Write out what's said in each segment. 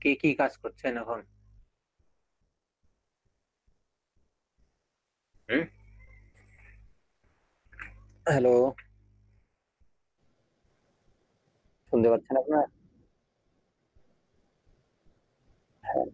কি কি কাজ করছেন এখন? হ্যালো, শুনতে পাচ্ছেন আপনার? হ্যাঁ।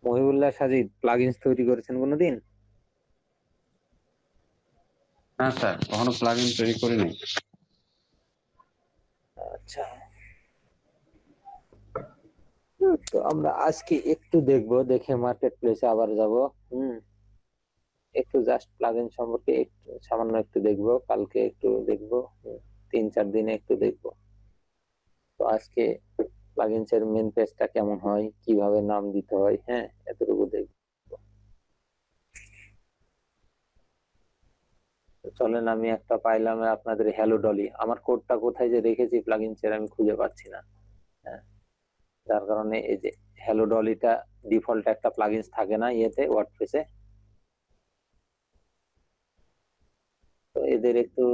মহিবুল্লাহ সাজিদ প্লাগইনস তৈরি করেছেন কোনোদিন? না স্যার, কখনো প্লাগইন তৈরি করিনি। আচ্ছা, তো আমরা আজকে একটু দেখবো, দেখে মার্কেট প্লেসে আবার যাব। হুম, একটু জাস্ট প্লাগইন সম্পর্কে একটু সামান্য একটু দেখবো, কালকে একটু দেখবো, 3-4 দিনে একটু দেখবো। তো আজকে প্লাগইনস এর মেন পেজটা কেমন হয়, কিভাবে নাম দিতে হয়, হ্যাঁ, এতটুকু দেখবো। তো চলেন, আমি একটা পাইলাম আপনাদের হ্যালো ডলি। আমার কোডটা কোথায় যে রেখেছি প্লাগইনস এর আমি খুঁজে পাচ্ছি না। হ্যাঁ, যার কারণে এই যে হ্যালো ডলিটা ডিফল্ট একটা প্লাগইনস থাকে না ইয়েতে, ওয়ার্ডপ্রেসে। তো এদের একটু,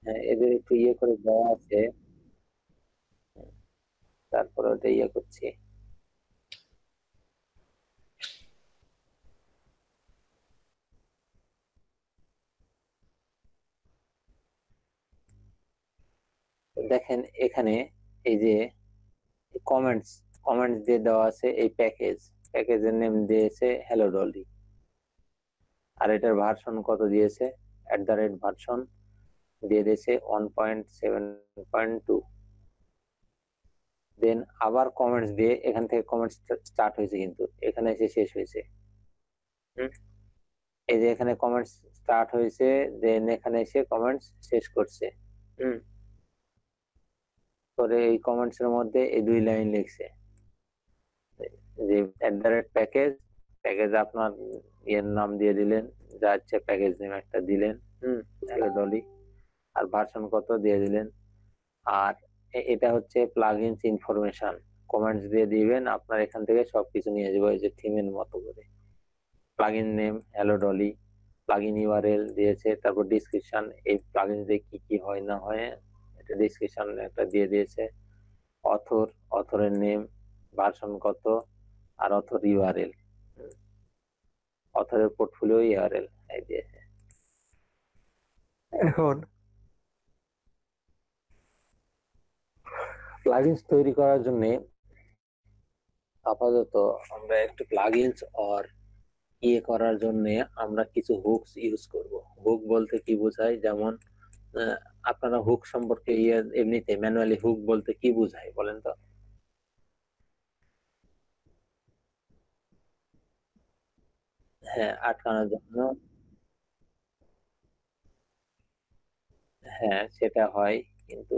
হ্যাঁ, এদের একটু ইয়ে করে দেওয়া আছে। তারপরে ওটা ইয়ে করছি। দেখেন এখানে এই যে কমেন্টস, কমেন্টস দিয়ে দেওয়া আছে এই প্যাকেজের নেম দিয়েছে হ্যালো ডলি। আর এটার ভার্সন কত দিয়েছে, @ভার্সন দিয়ে দিয়েছে 1.7.2। দেন আবার কমেন্টস দিয়ে, এখান থেকে কমেন্টস স্টার্ট হয়েছে কিন্তু এখানে এসে শেষ হয়েছে। হুম, এই যে এখানে কমেন্টস স্টার্ট হয়েছে, দেন এখানে এসে কমেন্টস শেষ করছে। হুম, পরে এই কমেন্টস এর মধ্যে এই 2 লাইন লিখছে যে প্যাকেজ, প্যাকেজ আপনার ইয়ের নাম দিয়ে দিলেন, যা ইচ্ছে প্যাকেজ নেম একটা দিলেন। হুম, হ্যালো ডলি। আর ভার্সন কত দিয়ে দিলেন। আর এটা হচ্ছে প্লাগইনস ইনফরমেশন, কমেন্টস দিয়ে দিবেন, আপনার এখান থেকে সবকিছু নিয়ে যাবো এই যে থিমের মতো করে। Plugin name hello Dolly, plugin URL দিয়েছে, তারপর ডিসক্রিপশন, এই প্লাগইন দিয়ে কি কি হয় না হয় এটা ডিসক্রিপশন একটা দিয়ে দিয়েছে। অথর, অথরের নেম, ভার্সন কত, আর অথর ইউআরএল, অথরের পোর্টফোলিও ইউআরএল এই দিয়েছে। এখন প্লাগইনস তৈরি করার জন্য আপাতত আমরা একটু প্লাগইনস আর ইয়ে করার জন্য আমরা কিছু হুকস ইউজ করব। হুক বলতে কি বোঝায়, যেমন আহ, আপনারা হুক সম্পর্কে ইয়ে এমনিতে ম্যানুয়ালি হুক বলতে কি বোঝায় বলেন তো? হ্যাঁ, আটকানোর জন্য। হ্যাঁ, সেটা হয়, কিন্তু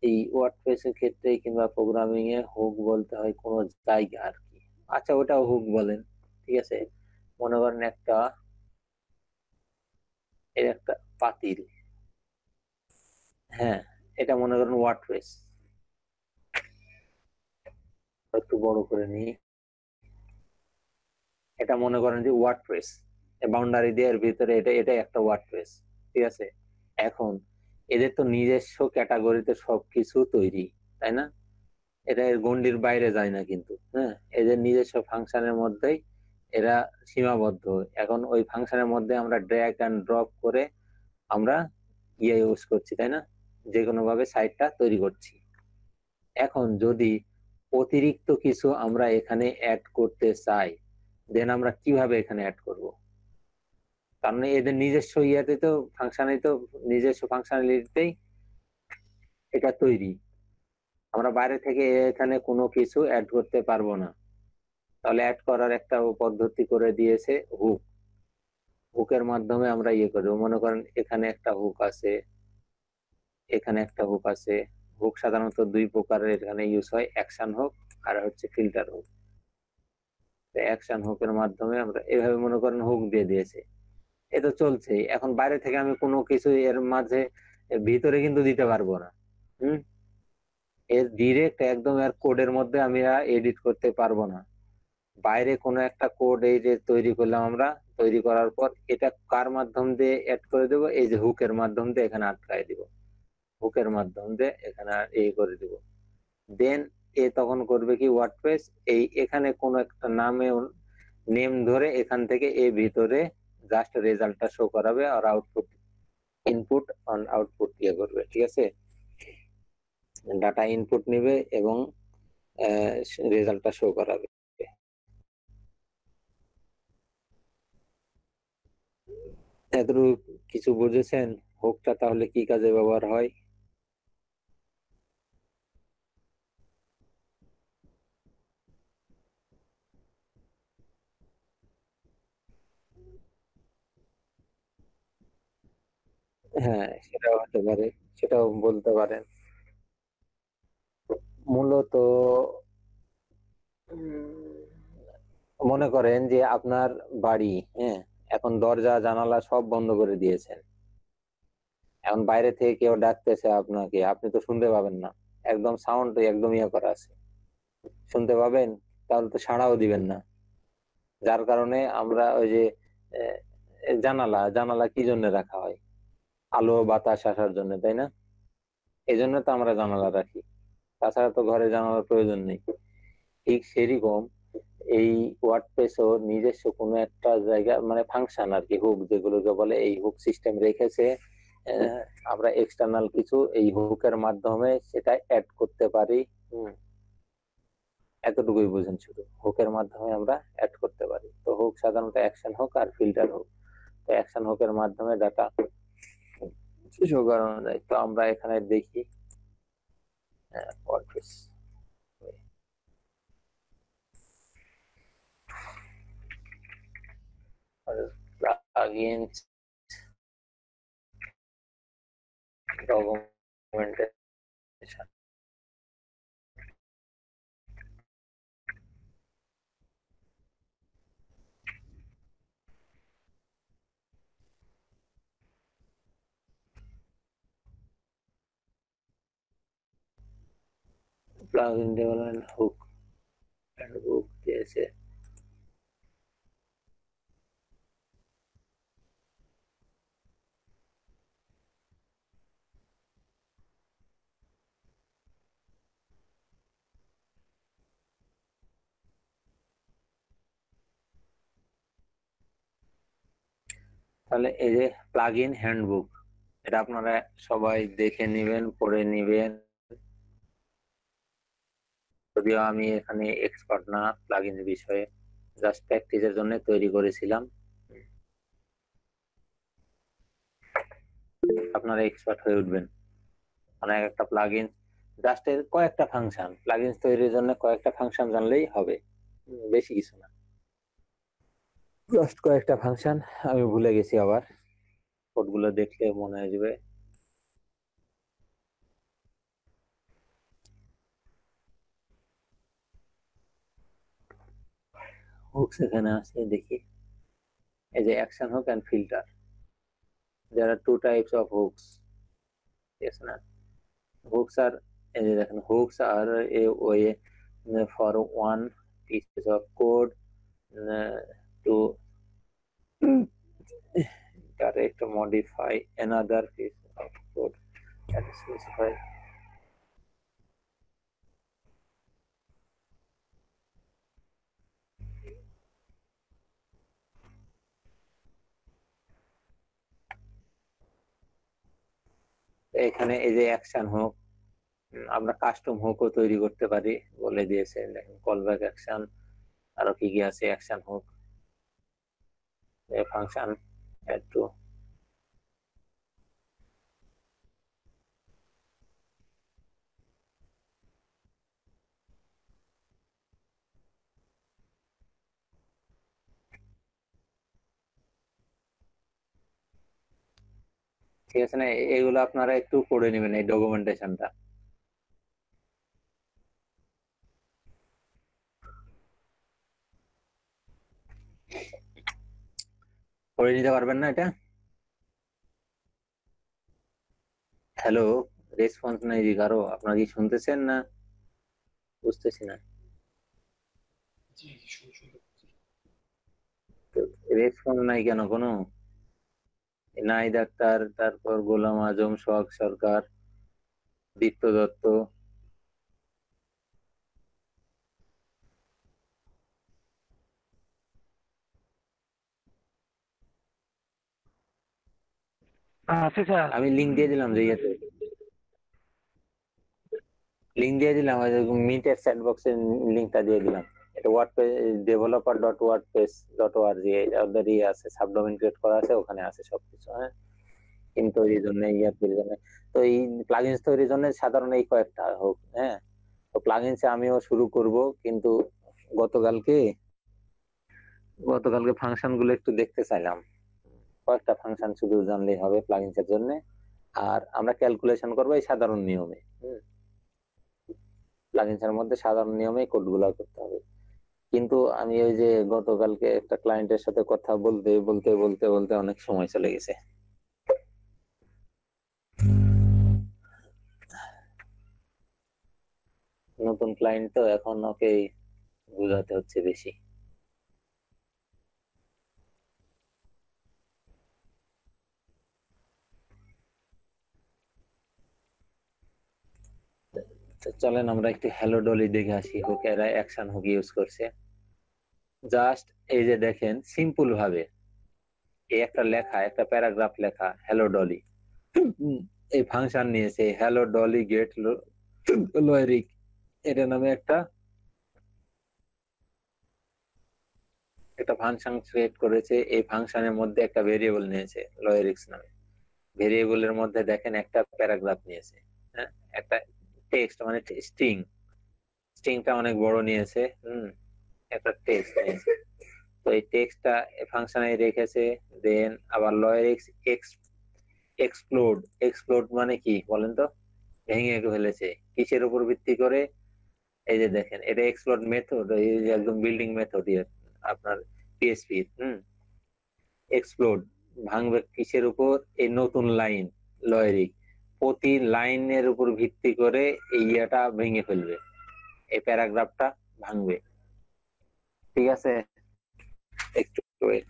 এই ওয়ার্ডপ্রেস এর ক্ষেত্রে কিংবা প্রোগ্রামিং এ হুক বলতে হয় কোন জায়গা আর কি। আচ্ছা, ওটাও হুক বলেন, ঠিক আছে। মনে করেন একটা, এর একটা পাতিল, হ্যাঁ, এটা মনে করেন ওয়ার্ডপ্রেস। একটু বড় করে নিই, এটা মনে করেন যে ওয়ার্ডপ্রেস, বাউন্ডারি দিয়ে এর ভিতরে এটা এটা একটা ওয়ার্ডপ্রেস, ঠিক আছে। এখন এদের তো নিজস্ব ক্যাটাগরিতে সবকিছু তৈরি, তাই না? এটা এর গণ্ডির বাইরে যায় না কিন্তু, হ্যাঁ, এদের নিজস্ব ফাংশনের মধ্যেই এরা সীমাবদ্ধ। এখন ওই ফাংশনের মধ্যে আমরা ড্র্যাগ এন্ড ড্রপ করে আমরা ইয়ে ইউজ করছি, তাই না? যে কোনো ভাবে সাইটটা তৈরি করছি। এখন যদি অতিরিক্ত কিছু আমরা এখানে অ্যাড করতে চাই, দেন আমরা কিভাবে এখানে অ্যাড করব? কারণ এদের নিজস্ব ইয়াতে তো ফাংশনে তো নিজস্ব ফাংশনালিটিতেই এটা তৈরি। আমরা বাইরে থেকে এখানে কোনো কিছু অ্যাড করতে পারবো না। তাহলে অ্যাড করার একটা পদ্ধতি করে দিয়েছে হুক। হুকের মাধ্যমে আমরা ইয়ে করবো, মনে করেন এখানে একটা হুক আছে, এখানে একটা হুক আছে। হুক সাধারণত 2 প্রকারের এখানে ইউজ হয়, অ্যাকশন হুক আর হচ্ছে ফিল্টার হুক। অ্যাকশন হুকের মাধ্যমে আমরা এভাবে মনে করেন হুক দিয়ে দিয়েছে, এ তো চলছেই। এখন বাইরে থেকে আমি কোনো কিছু এর মাঝে এর ভিতরে কিন্তু দিতে পারবো না। হুম। এর ডিরেক্ট একদম এর কোডের মধ্যে আমি এডিট করতে পারবো না। বাইরে কোনো একটা কোড এই যে তৈরি করলাম আমরা, তৈরি করার পর এটা কার মাধ্যম দিয়ে অ্যাড করে দেবো, এই যে হুকের মাধ্যম দিয়ে এখানে আটকায় দিব, হুকের মাধ্যম দিয়ে এখানে এই করে দিব। দেন এ তখন করবে কি, ওয়ার্ডপ্রেস এই এখানে কোন একটা নামে নেম ধরে এখান থেকে এ ভিতরে জাস্ট রেজাল্টটা শো করাবে, আর আউটপুট ইনপুট অন আউটপুট ইয়ে করবে, ঠিক আছে। ডাটা ইনপুট নিবে এবং রেজাল্টটা শো করাবে। এতটুকু কিছু বুঝেছেন? হুকটা তাহলে কি কাজে ব্যবহার হয়? হ্যাঁ, সেটাও হতে পারে, সেটাও বলতে পারেন। মূলত মনে করেন যে আপনার বাড়ি, হ্যাঁ, এখন দরজা জানালা সব বন্ধ করে দিয়েছেন। এখন বাইরে থেকে কেউ ডাকতেছে আপনাকে, আপনি তো শুনতে পাবেন না, একদম সাউন্ড একদম ইয়ে করা আছে, শুনতে পাবেন, তাহলে তো সাড়াও দিবেন না। যার কারণে আমরা ওই যে আহ, জানালা জানালা কি জন্য রাখা হয়? আলো বাতাস আসার জন্য, তাই না? এই জন্য তো আমরা জানালা রাখি, তাছাড়া তো ঘরে জানালার প্রয়োজন নেই। ঠিক সেরকম এই ওয়ার্ডপ্রেসও নিজস্ব কোনো একটা জায়গা মানে ফাংশন আর কি, হুক যেগুলোকে বলে, এই হুক সিস্টেম রেখেছে। আহ, আমরা এক্সটার্নাল কিছু এই হুকের মাধ্যমে সেটা অ্যাড করতে পারি। হুম, এতটুকুই বুঝেন, শুধু হুকের মাধ্যমে আমরা অ্যাড করতে পারি। তো হুক সাধারণত অ্যাকশন হুক আর ফিল্টার হুক। তো অ্যাকশন হুকের মাধ্যমে ডাটা শো করানো যায়। তো আমরা এখানে দেখি WordPress plugins documentation. Plugin development hook and hook দিয়েছে। তাহলে এই যে প্লাগইন হ্যান্ডবুক, এটা আপনারা সবাই দেখে নিবেন, পড়ে নিবেন। যদিও আমি এখানে এক্সপার্ট না প্লাগইনের বিষয়ে, জাস্ট প্র্যাকটিসের জন্য তৈরি করেছিলাম। আপনারা এক্সপার্ট হয়ে উঠবেন। মানে একটা প্লাগইন জাস্ট এর কয়েকটা ফাংশন, প্লাগইন তৈরির জন্য কয়েকটা ফাংশন জানলেই হবে, বেশি কিছু না, জাস্ট কয়েকটা ফাংশন। আমি ভুলে গেছি আবার, কোডগুলো দেখলে মনে হয়ে যাবে। হুকস এখানে আছে, দেখি। এই যে action hook and filter, there are two types of hooks, ঠিক আছে না? hooks are, এই যে দেখেন, hooks are a way for one piece of code to direct modify another piece of code that is specified. এখানে এই যে action hook, আমরা কাস্টম হুকও তৈরি করতে পারি, বলে দিয়েছে, দেখেন কল ব্যাক অ্যাকশন, আরো কি কি আছে অ্যাকশন হুক ফাংশন একটু। ঠিক আছে না, এগুলো আপনারা একটু পড়ে নেবেন, এই ডকুমেন্টেশনটা পড়ে নিতে পারবেন না এটা? হ্যালো, রেসপন্স নাই যে কারো, আপনারা কি শুনতেছেন না? বুঝতেছি না। রেসপন্স নাই কেন কোনো? নাই ডাক্তার, তারপর গোলাম আজম, সোহাগ সরকার, দীপ্ত দত্ত। আচ্ছা স্যার। আমি লিঙ্ক দিয়ে দিলাম যে ইয়েতে, লিঙ্ক দিয়ে দিলাম মিটের চ্যাট বক্সের লিঙ্কটা দিয়ে দিলাম। এটা WordPress developer dot WordPress dot ORG, ওদের ইয়ে আছে, সাবডোমেন ক্রিয়েট করা আছে, ওখানে আছে সবকিছু। হ্যাঁ, কিন্তু এই জন্য ইয়ার জন্য, তো এই প্লাগইনস তৈরির জন্য সাধারণ এই কয়েকটা হোক। হ্যাঁ, তো প্লাগইনসে আমিও শুরু করব, কিন্তু গতকালকে গতকালকে ফাংশন গুলো একটু দেখতে চাইলাম। কয়েকটা ফাংশন শুধু জানলেই হবে প্লাগইনসের জন্য, আর আমরা ক্যালকুলেশন করবো এই সাধারণ নিয়মে। প্লাগইনসের মধ্যে সাধারণ নিয়মে কোড গুলা করতে হবে। কিন্তু আমি ওই যে গতকালকে একটা ক্লায়েন্টের সাথে কথা বলতে বলতে বলতে বলতে অনেক সময় চলে গেছে। নতুন ক্লায়েন্ট তো, এখন ওকে বোঝাতে হচ্ছে বেশি। তো চলেন আমরা একটু হ্যালো ডলি দেখে আসি, হোক এরা অ্যাকশন হুক ইউজ করছে। জাস্ট এই যে দেখেন, সিম্পল ভাবে এই একটা লেখা, একটা প্যারাগ্রাফ লেখা, হ্যালো ডলি, এই ফাংশন নিয়েছে হ্যালো ডলি গেট লয়েরিক, এটা নামে একটা একটা ফাংশন ক্রিয়েট করেছে। এই ফাংশনের মধ্যে একটা ভেরিয়েবল নিয়েছে লয়েরিক্স নামে। ভেরিয়েবলের মধ্যে দেখেন একটা প্যারাগ্রাফ নিয়েছে। হ্যাঁ, একটা টেক্সট মানে স্ট্রিং, স্ট্রিংটা অনেক বড় নিয়েছে। একটা টেক্সট নিয়েছে, তো এই টেক্সটটা ফাংশনে রেখেছে। দেন আবার লয়েরিক্স এক্সপ্লোড, এক্সপ্লোড মানে কি বলেন তো? ভেঙে ফেলেছে। কিসের উপর ভিত্তি করে? এই যে দেখেন, এটা এক্সপ্লোড মেথড, এই যে একদম বিল্ডিং মেথড আপনার পিএসপি। এক্সপ্লোড ভাঙবে কিসের উপর? এই নতুন লাইন লয়েরিক, প্রতি লাইনের উপর ভিত্তি করে এই ইয়েটা ভেঙে ফেলবে, এই প্যারাগ্রাফটা ভাঙবে। ঠিক আছে, একটু wait।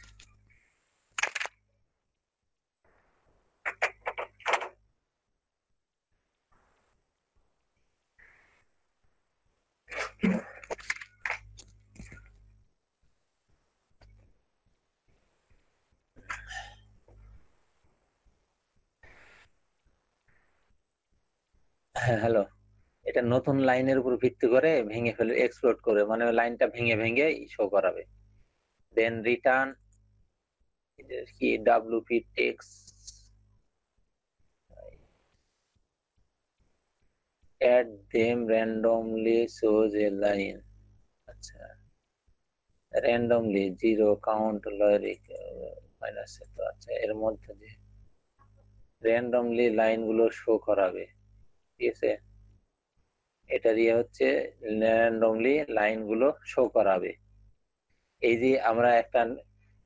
হ্যাঁ, হ্যালো। এটা নতুন লাইনের উপর ভিত্তি করে ভেঙে ফেলে, এক্সপ্লোড করে, মানে লাইনটা ভেঙে ভেঙে শো করাবে। দেন রিটার্ন কি WP text add them randomly shows a line। আচ্ছা, randomly zero count lyric minus, তো আচ্ছা এর মধ্যে যে র্যান্ডমলি লাইন গুলো শো করাবে। ঠিক আছে, এটা দিয়ে হচ্ছে র্যান্ডমলি লাইন গুলো শো করাবে। এই যে আমরা একটা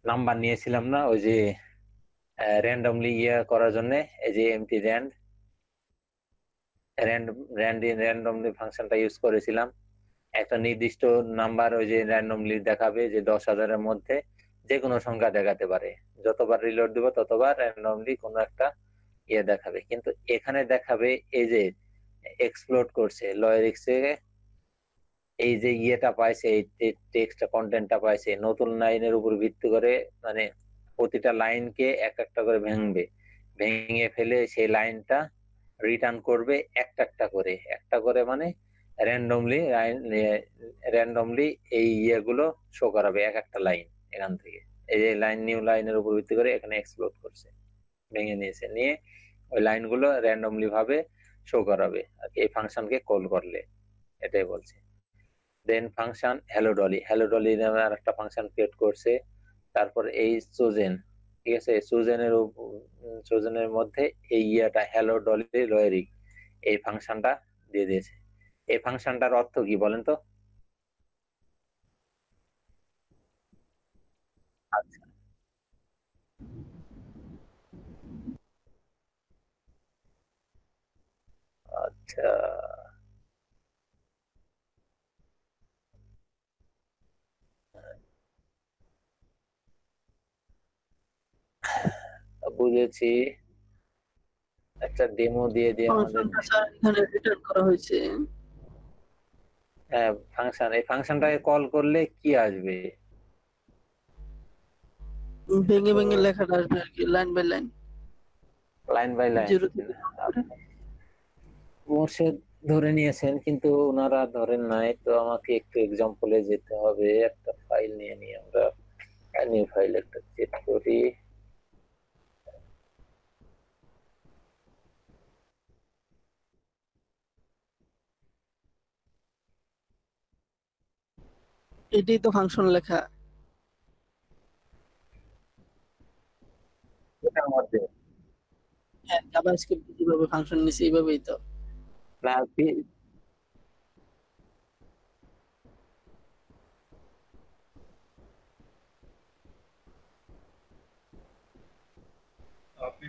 নাম্বার নিয়েছিলাম না ওই যে র্যান্ডমলি ইয়ে করার জন্য, এই যে এমটি র্যান্ডমলি ফাংশনটা ইউজ করেছিলাম। একটা নির্দিষ্ট নাম্বার ওই যে র্যান্ডমলি দেখাবে, যে 10,000-এর মধ্যে যে কোনো সংখ্যা দেখাতে পারে। যতবার রিলোড দিব ততবার র্যান্ডমলি কোনো একটা ইয়ে দেখাবে। কিন্তু এখানে দেখাবে এই যে এক্সপ্লোড করছে লয়েরিক্সে, এই যে ইয়েটা পাইছে, এই টেক্সট কন্টেন্টটা পাইছে নতুন লাইনের উপর ভিত্তি করে, মানে প্রতিটা লাইনকে এক একটা করে ভাঙবে, ভেঙে ফেলে সেই লাইনটা রিটার্ন করবে একটা একটা করে, একটা করে মানে র্যান্ডমলি র্যান্ডমলি এই ইয়েগুলো শো করাবে এক একটা লাইন এখান থেকে। এই যে লাইন, নিউ লাইনের উপর ভিত্তি করে এখানে এক্সপ্লোড করছে, ভেঙে নিয়েছে, নিয়ে ওই লাইনগুলো র্যান্ডমলি ভাবে শো করাবে আর কি, এই ফাংশনকে কল করলে। এটাই বলছে। Then function hello Dolly, hello Dolly নামে আর একটা ফাংশন ক্রিয়েট করছে। তারপর এই চোজেন, ঠিক আছে, চোজেনের মধ্যে এই ইয়েটা হ্যালো ডলি লয়েরিক, এই ফাংশনটা দিয়ে দিয়েছে। এই ফাংশনটার অর্থ কি বলেন তো? আচ্ছা, আচ্ছা, বুঝেছি। একটা ডেমো দিয়ে দিয়ে আমাদের ফাংশনটা স্যার এখানে রিটার্ন করা হয়েছে। ফাংশন, এই ফাংশনটাকে কল করলে কি আসবে? ভেঙে ভেঙে লেখাটা আসবে আর কি, line by line, line by line. 0 থেকে করে। মোর্শেদ ধরে নিয়েছেন কিন্তু ওনারা ধরেন নাই, তো আমাকে একটু এক্সাম্পলে যেতে হবে। একটা ফাইল নিয়ে নিই আমরা, নিউ ফাইল একটা চেক করি। এটাই তো ফাংশন লেখা। এটার মধ্যে হ্যাঁ, জাভাস্ক্রিপ্ট যেভাবে ফাংশন নিছে এইভাবেই তো। না, আপনি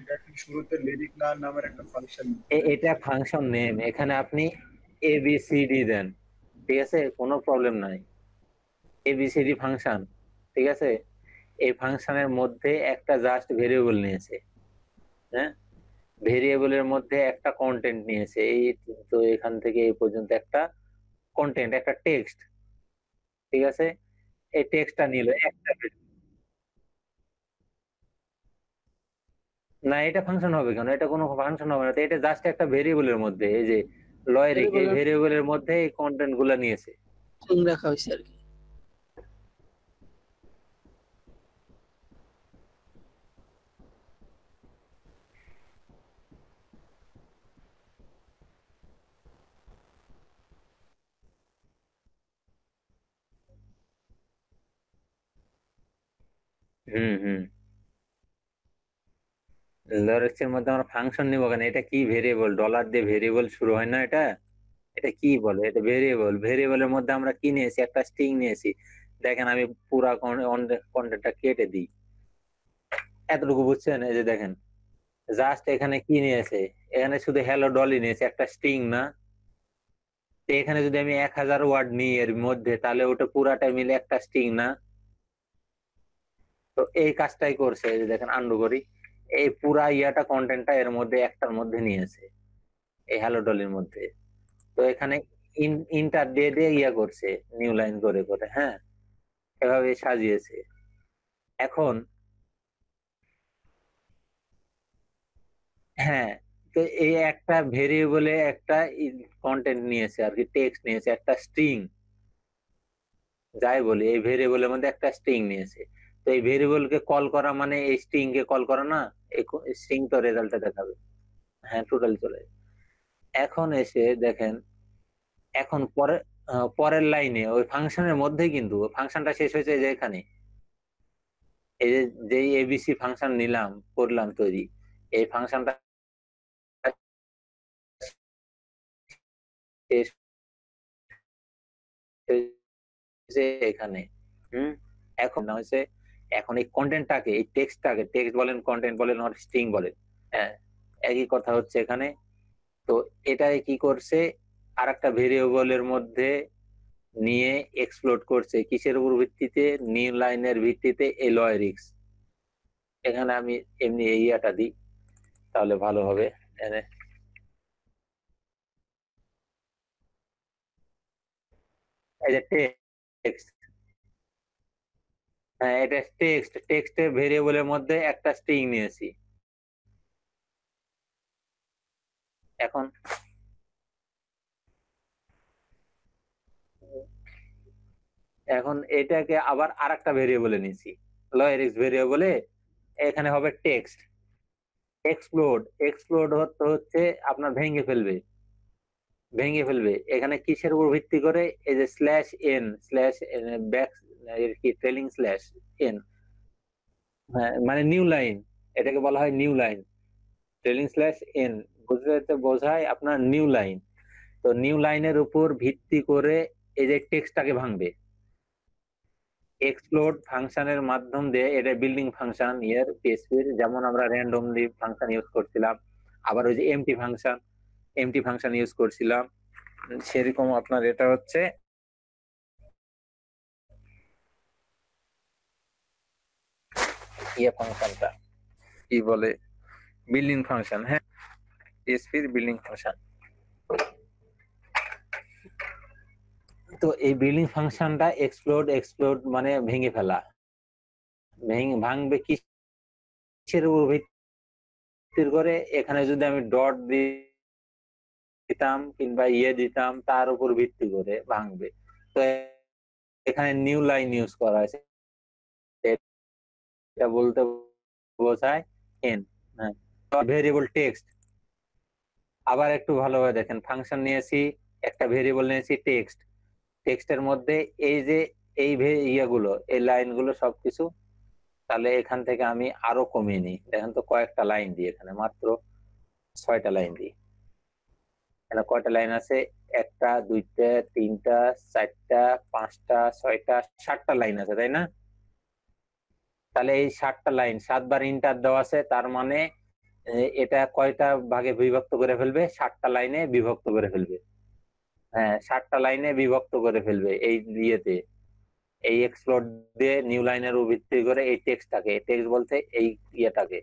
দেখেন শুরুতে লিরিক নামের একটা ফাংশন, এটা ফাংশন নেম। এখানে আপনি এবিসিডি দেন, ঠিক আছে, কোনো প্রবলেম নাই। এবিসিডি ফাংশন, ঠিক আছে। এই ফাংশনের মধ্যে একটা জাস্ট ভেরিয়েবল নিয়েছে, হ্যাঁ, ভেরিয়েবলের মধ্যে একটা কন্টেন্ট নিয়েছে। এই তো এখান থেকে এই পর্যন্ত একটা কন্টেন্ট, একটা টেক্সট, ঠিক আছে। এই টেক্সটটা নিল একটা। না, এটা ফাংশন হবে কেন? এটা কোনো ফাংশন হবে না তো, এটা জাস্ট একটা ভেরিয়েবলের মধ্যে, এই যে লয়েরিক, এই ভেরিয়েবলের মধ্যে এই কন্টেন্ট গুলা নিয়েছে। স্ট্রিং রাখা হয়েছে আর কি। হুম হুম। লরেক্স এর মধ্যে আমরা ফাংশন নিব কেন? এটা কি ভেরিয়েবল? ডলার দিয়ে ভেরিয়েবল শুরু হয় না এটা? এটা কি বলে? এটা ভেরিয়েবল। ভেরিয়েবলের মধ্যে আমরা কি নিয়েছি? একটা স্ট্রিং নিয়েছি। দেখেন আমি পুরা কন্টেন্টটা কেটে দিই। এতটুকু বুঝছেন? এই যে দেখেন, জাস্ট এখানে কি নিয়েছে? এখানে শুধু হ্যালো ডলি নিয়েছে, একটা স্ট্রিং না? তো এখানে যদি আমি 1000 ওয়ার্ড নিই এর মধ্যে, তাহলে ওটা পুরাটা মিলে একটা স্ট্রিং না? তো এই কাজটাই করছে। এই যে দেখেন, আন্ডু করি, এই পুরা ইয়াটা কন্টেন্টটা এর মধ্যে একটার মধ্যে নিয়েছে, এই হ্যালো ডলির মধ্যে। তো এখানে ইন্টার দিয়ে দিয়ে ইয়া করছে, নিউ লাইন করে করে, হ্যাঁ, এভাবে সাজিয়েছে। এখন হ্যাঁ, তো এই একটা ভেরিয়েবলে একটা কন্টেন্ট নিয়েছে আর কি, টেক্সট নিয়েছে, একটা স্ট্রিং, যাই বলি, এই ভেরিয়েবলের মধ্যে একটা স্ট্রিং নিয়েছে। তো এই ভেরিয়েবলকে কল করা মানে এই স্ট্রিং কে কল করা না? এই স্ট্রিং তো রেজাল্টে দেখাবে। হ্যাঁ, টোটাল চলে। এখন এসে দেখেন, এখন পরের লাইনে ওই ফাংশনের মধ্যেই, কিন্তু ফাংশনটা শেষ হয়েছে যে এখানে, এই যে যেই এবিসি ফাংশন নিলাম, করলাম তৈরি, এই ফাংশনটা শেষ হয়েছে এখানে। হুম। এখন না হয়েছে, এখন এই কন্টেন্টটাকে, এই টেক্সটটাকে, টেক্সট বলেন, কন্টেন্ট বলেন, আর স্ট্রিং বলেন, হ্যাঁ, একই কথা হচ্ছে এখানে। তো এটাই কি করছে, আর একটা ভেরিয়েবলের মধ্যে নিয়ে এক্সপ্লোড করছে কিসের উপর ভিত্তিতে? নিউ লাইনের ভিত্তিতে, এলয়রিক্স। এখানে আমি এমনি এই ইয়াটা দিই, তাহলে ভালো হবে। এনে এই যে টেক্সট, হ্যাঁ, এটা টেক্সট, টেক্সটের ভেরিয়েবলের মধ্যে একটা স্ট্রিং নিয়েছি। এখন এখন এটাকে আবার আরেকটা ভেরিয়েবলে নিয়েছি, লয়েরিক্স ভেরিয়েবলে। এখানে হবে টেক্সট। এক্সপ্লোড, এক্সপ্লোড হচ্ছে আপনার ভেঙে ফেলবে, ভেঙে ফেলবে। এখানে কিসের উপর ভিত্তি করে? এই যে স্ল্যাশ এন, স্ল্যাশ ব্যাক, এর কি ট্রেলিং স্ল্যাশ এন, হ্যাঁ, মানে নিউ লাইন, এটাকে বলা হয় new line. Trailing slash N বুঝতে বোঝায় আপনার নিউ লাইন। তো নিউ লাইনের উপর ভিত্তি করে এই যে টেক্সটটাকে ভাঙবে। এক্সপ্লোড ফাংশনের মাধ্যম দিয়ে, এটা বিল্ডিং ফাংশন ইয়ার পিএসপির, যেমন আমরা র্যান্ডমলি ফাংশন ইউজ করছিলাম, আবার ওই যে empty function, empty function use করছিলাম। সেরকম আপনার এটা হচ্ছে ইয়ে ফাংশনটা কি বলে, বিল্ডিং ফাংশন। হ্যাঁ, পিএসপির বিল্ডিং ফাংশন। তো এই বিল্ডিং ফাংশনটা এক্সপ্লোড মানে ভেঙে ফেলা, ভাঙবে কিসের উপর ভিত্তি করে? এখানে যদি আমি ডট দিতাম কিংবা ইয়ে দিতাম, তার উপর ভিত্তি করে ভাঙবে। তো এখানে নিউ লাইন ইউজ করা হয়েছে, এটা বলতে বোঝায় এন। হ্যাঁ, ভেরিয়েবল টেক্সট। আবার একটু ভালোভাবে দেখেন, ফাংশন নিয়েছি, একটা ভেরিয়েবল নিয়েছি টেক্সট। টেক্সটের মধ্যে এই যে এই ইয়েগুলো, এই লাইনগুলো সবকিছু, তাহলে এখান থেকে আমি আরো কমিয়ে নিই। দেখেন তো কয়েকটা লাইন দিই, এখানে মাত্র 6টা লাইন দিই। এখানে কয়টা লাইন আছে? 1টা 2টা 3টা 4টা 5টা 6টা 7টা লাইন আছে, তাই না? তাহলে এই 7টা লাইন 7 বার ইন্টার দেওয়া আছে, তার মানে এটা কয়টা ভাগে বিভক্ত করে ফেলবে? 7টা লাইনে বিভক্ত করে ফেলবে। হ্যাঁ, 7টা লাইনে বিভক্ত করে ফেলবে এই ইয়েতে, এই এক্সপ্লোর দিয়ে নিউ লাইনের উপর ভিত্তি করে এই টেক্সটটাকে, টেক্সট বলতে এই ইয়েটাকে,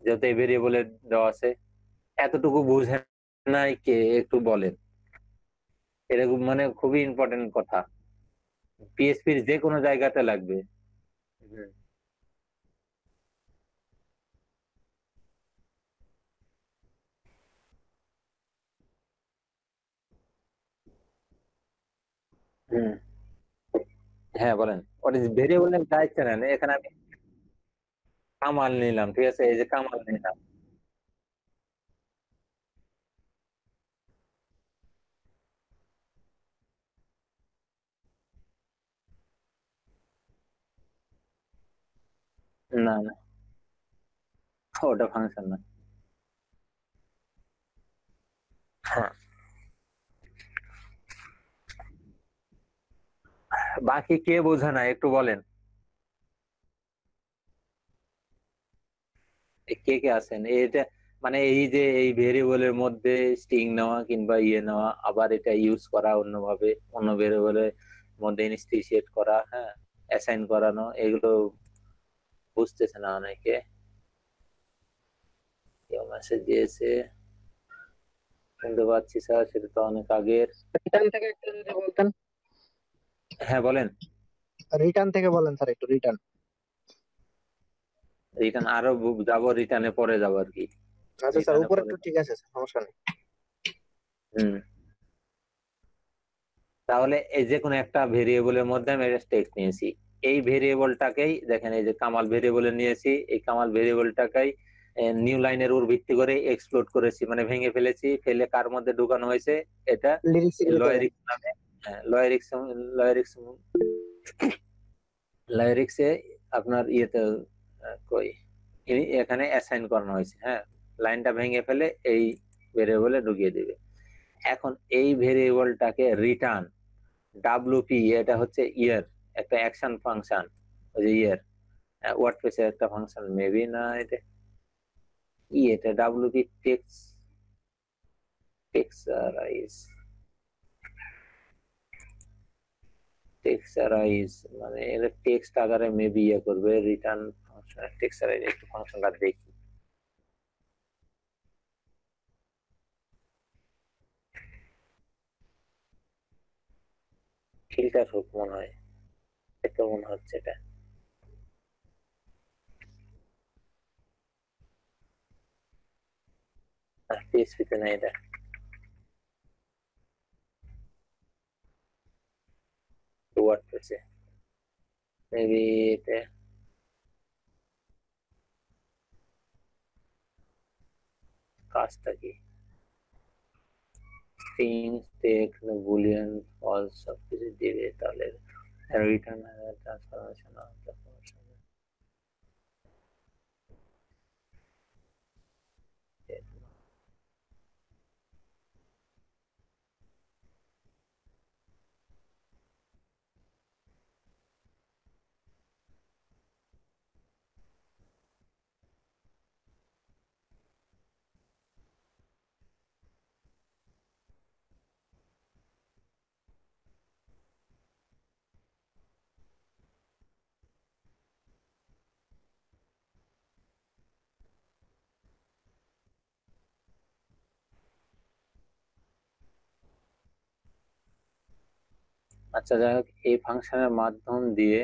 যেহেতু এই ভেরিয়েবলে দেওয়া আছে। এতটুকু বুঝেন নাই কে? একটু বলেন। এরকম মানে খুবই ইম্পর্টেন্ট কথা, পিএসপির যে কোনো জায়গাতে লাগবে। হুম। হুম, হ্যাঁ বলেন। ওটা ভেরিয়েবলের দায়িত্ব নেন। এখানে আমি কামাল নিলাম, ঠিক আছে, এই যে কামাল নিলাম। না না, ওটা ফাংশন না। হ্যাঁ, বাকি কে বোঝে না একটু বলেন, কে কে আছেন? এটা মানে এই যে এই ভেরিয়েবলের মধ্যে স্ট্রিং নেওয়া কিংবা ইয়ে নেওয়া, আবার এটা ইউজ করা অন্যভাবে, অন্য ভেরিয়েবলের মধ্যে ইনস্টিটিউট করা, হ্যাঁ, অ্যাসাইন করানো, এগুলো বুঝতেছে না অনেকে। কেউ মেসেজ দিয়েছে, শুনতে পাচ্ছি স্যার, সেটা তো অনেক আগের। রিটার্ন থেকে একটু যদি বলতেন। হ্যাঁ বলেন। রিটার্ন থেকে বলেন স্যার, একটু রিটার্ন। রিটার্ন আরো যাবো, রিটার্নে পরে যাবো আর কি, আচ্ছা স্যার, রিটার্নে উপরে পরে একটু যাবো। ঠিক আছে স্যার, সমস্যা নেই। হুম, তাহলে এই যে কোনো একটা ভেরিয়েবলের মধ্যে আমি একটা টেক্সট নিয়েছি, এই ভেরিয়েবলটাকেই দেখেন, এই যে কামাল ভেরিয়েবলে নিয়েছি, এই কামাল ভেরিয়েবলটাকেই নিউ লাইনের উপর ভিত্তি করে এক্সপ্লোড করেছি, মানে ভেঙে ফেলেছি। ফেলে কার মধ্যে ঢুকানো হয়েছে? এটা লিরিক্স এর ভিতরে। লয়েরিক্স নামে। হ্যাঁ, লয়েরিক্স, লয়েরিক্স, লয়েরিক্সে আপনার ইয়েতে কই এখানে অ্যাসাইন করানো হয়েছে। হ্যাঁ, লাইনটা ভেঙে ফেলে এই ভেরিয়েবলে ঢুকিয়ে দিবে। এখন এই ভেরিয়েবলটাকে রিটার্ন, ডাব্লুপি, এটা হচ্ছে ইয়ার, একটা অ্যাকশন ফাংশন। ওই যে ইয়ার ওয়ার্ডপ্রেসের একটা ফাংশন, মেবি না, এটা কি? এটা ডাব্লুপি টেক্সচারাইজ, টেক্সচারাইজ মানে এটা টেক্সট আকারে মেবি ইয়ে করবে, রিটার্ন ফাংশন টেক্সচারাইজ। একটু ফাংশনটা দেখি, ফিল্টার হোক মনে হয়, এটা মনে হচ্ছে এটা। পিএসপিতে না, এটা ওয়ার্ডপ্রেসে মেবি। এটা কাজটা কি? স্ট্রিং, টেক্সট, বুলিয়ান, ফলস সবকিছু দিবে, তাহলে রিটার্ন ট্রান্সফরমেশন। আচ্ছা যাই হোক, এই ফাংশনের মাধ্যম দিয়ে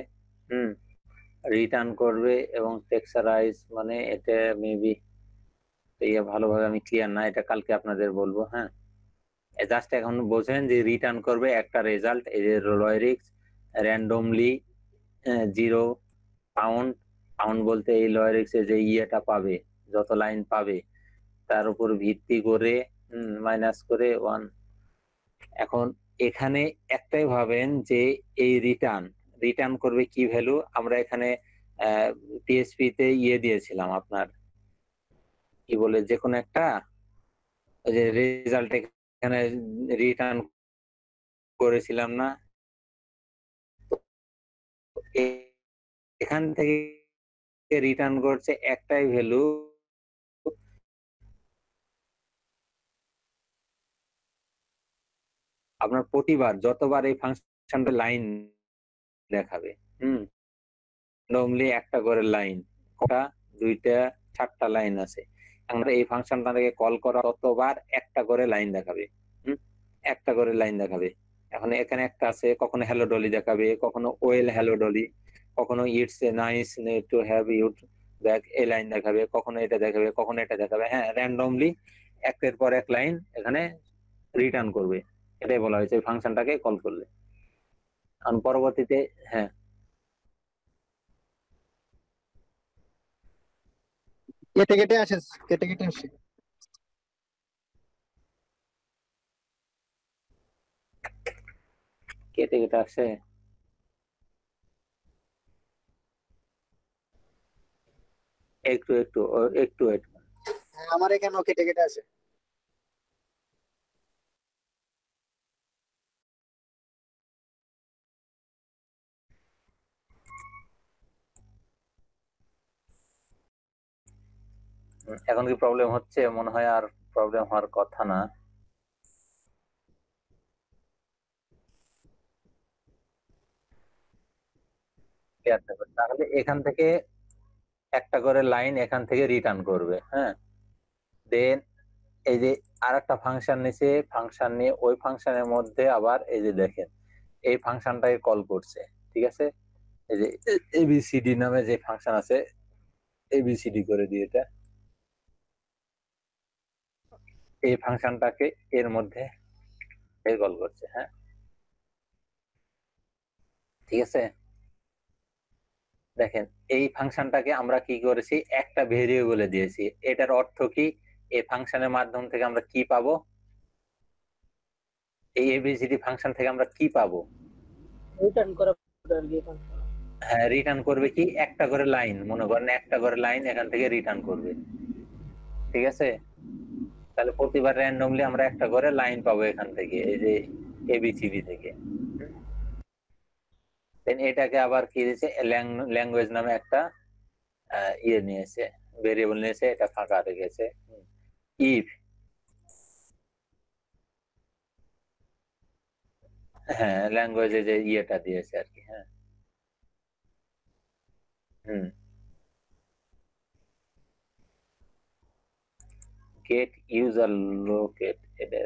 রিটার্ন করবে এবং টেক্সচারাইজ, মানে এটা মেবি ভালোভাবে আমি ক্লিয়ার না, এটা কালকে আপনাদের বলবো। হ্যাঁ, জাস্ট এখন বোঝেন যে রিটার্ন করবে একটা রেজাল্ট, এই যে লয়েরিক্স র্যান্ডমলি 0 পাউন্ড। পাউন্ড বলতে এই লয়েরিক্স যে ইয়েটা পাবে, যত লাইন পাবে তার উপর ভিত্তি করে মাইনাস করে 1। এখন এখানে একটাই ভাবেন যে এই রিটার্ন করবে কি ভ্যালু। আমরা এখানে পিএসপি তে দিয়েছিলাম আপনার, কি বলে, যে কোনো একটা, ওই যে রেজাল্ট এখানে রিটার্ন করেছিলাম না, এখান থেকে রিটার্ন করছে একটাই ভ্যালু, আপনার প্রতিবার যতবার এই ফাংশনটা লাইন দেখাবে, নর্মালি একটা করে লাইন, কটা, 2টা 4টা লাইন আছে, আমরা এই ফাংশনটাকে কল করা ততবার একটা করে লাইন দেখাবে, একটা করে লাইন দেখাবে। এখন এখানে একটা আছে, কখনো হ্যালো ডলি দেখাবে, কখনো ওয়েল হ্যালো ডলি, কখনো it's a nice to have you back, এই লাইন দেখাবে, কখনো এটা দেখাবে, কখনো এটা দেখাবে। হ্যাঁ, র্যান্ডমলি একের পর এক লাইন এখানে রিটার্ন করবে, এটাই বলা হয়েছে ফাংশনটাকে কল করলে। কারণ পরবর্তীতে, হ্যাঁ কেটে কেটে আসে, কেটে কেটে আসে। কেটে কেটে আসে, একটু একটু একটু একটু হ্যাঁ, আমার এখানেও কেটে কেটে আসে। এখন কি প্রবলেম হচ্ছে? মনে হয় আর প্রবলেম হওয়ার কথা না। তাহলে এখান থেকে একটা করে লাইন এখান থেকে রিটার্ন করবে। হ্যাঁ, দেন এই যে আর একটা ফাংশন নিছে, ফাংশন নিয়ে ওই ফাংশনের মধ্যে আবার এই যে দেখেন এই ফাংশনটাকে কল করছে, ঠিক আছে। এই যে এবিসিডি নামে যে ফাংশন আছে, এবিসিডি করে দিয়ে এটা, এই ফাংশনটাকে এর মধ্যে কল করছে। হ্যাঁ, ঠিক আছে। দেখেন এই ফাংশনটাকে আমরা কি করেছি, একটা ভেরিয়েবলে দিয়েছি। এটার অর্থ কি, এই ফাংশনের মাধ্যম থেকে আমরা কি পাবো, এই এবিসিডি ফাংশন থেকে আমরা কি পাবো? রিটার্ন করা হ্যাঁ, রিটার্ন করবে কি, একটা করে লাইন, মনে করেন একটা করে লাইন এখান থেকে রিটার্ন করবে, ঠিক আছে। তাহলে প্রতিবার র্যান্ডমলি আমরা একটা করে লাইন পাবো এখান থেকে, এই যে এবিসিডি থেকে। দেন এটাকে আবার কি দিয়েছে, ল্যাঙ্গুয়েজ নামে একটা নিয়েছে, ভেরিয়েবল নিয়েছে, এটা ফাঁকা রেখেছে। ইফ, হ্যাঁ, ল্যাঙ্গুয়েজে যে ইয়েটা দিয়েছে আর কি। হ্যাঁ, গেট ইউজার লোকেট, এটা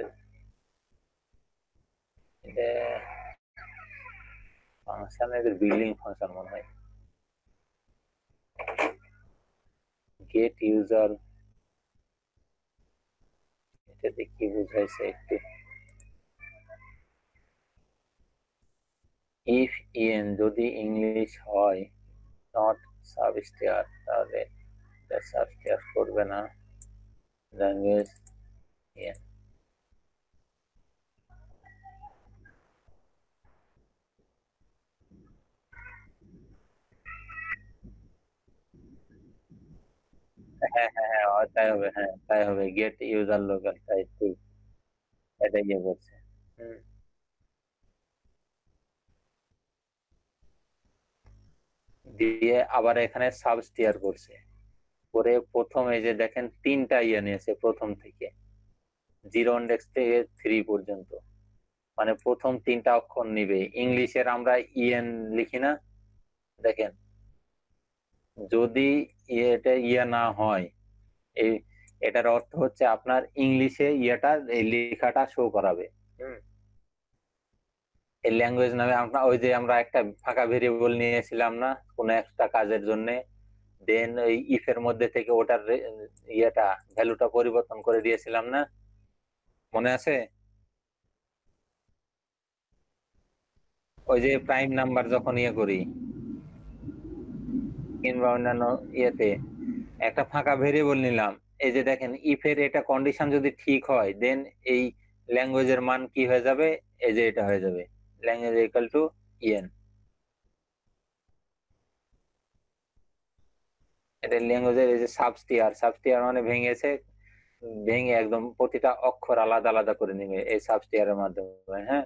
ফাংশন, এদের বিল্ডিং ফাংশন মনে হয়। গেট ইউজার, এটাতে কি বুঝাইছে একটু। ইফ ইএন যদি ইংলিশ হয়, নট সাবস্টিয়ার, তাহলে সাবস্টিয়ার করবে না ল্যাঙ্গুয়েজ ইএন। হ্যাঁ হ্যাঁ হ্যাঁ, তাই হবে, হ্যাঁ তাই হবে, গেট ইউজার লোকাল, তাই ঠিক, এটা ইয়ে করছে। দিয়ে আবার এখানে সাবস্টিয়ার করছে, করে প্রথম এই যে দেখেন 3টা ইয়ে নিয়েছে প্রথম থেকে, 0 ইন্ডেক্স থেকে 3 পর্যন্ত, মানে প্রথম 3টা অক্ষর নিবে। ইংলিশের আমরা ইএন লিখি না, দেখেন যদি এটা ইয়ে না হয়, এই এটার অর্থ হচ্ছে আপনার ইংলিশে ইয়েটা, এই লেখাটা শো করাবে। এই ল্যাঙ্গুয়েজ নামে আমরা ওই যে আমরা একটা ফাঁকা ভেরিয়েবল নিয়েছিলাম না কোনো একটা কাজের জন্য, দেন ওই ইফ এর মধ্যে থেকে ওটার ইয়েটা ভ্যালুটা পরিবর্তন করে দিয়েছিলাম না, মনে আছে? ওই যে প্রাইম নাম্বার যখন ইয়ে করি কিংবা অন্যান্য ইয়েতে একটা ফাঁকা ভেরিয়েবল নিলাম, এই যে দেখেন ইফ এর এটা কন্ডিশন যদি ঠিক হয় দেন এই ল্যাঙ্গুয়েজের মান কি হয়ে যাবে, এই যে এটা হয়ে যাবে ল্যাঙ্গুয়েজ ইকুয়াল টু ইএন। এটা ল্যাঙ্গুয়েজের এই যে সাবস্টিয়ার মানে ভেঙেছে, ভেঙে একদম প্রতিটা অক্ষর আলাদা আলাদা করে নিবে এই সাবস্টিয়ারের মাধ্যমে। হ্যাঁ,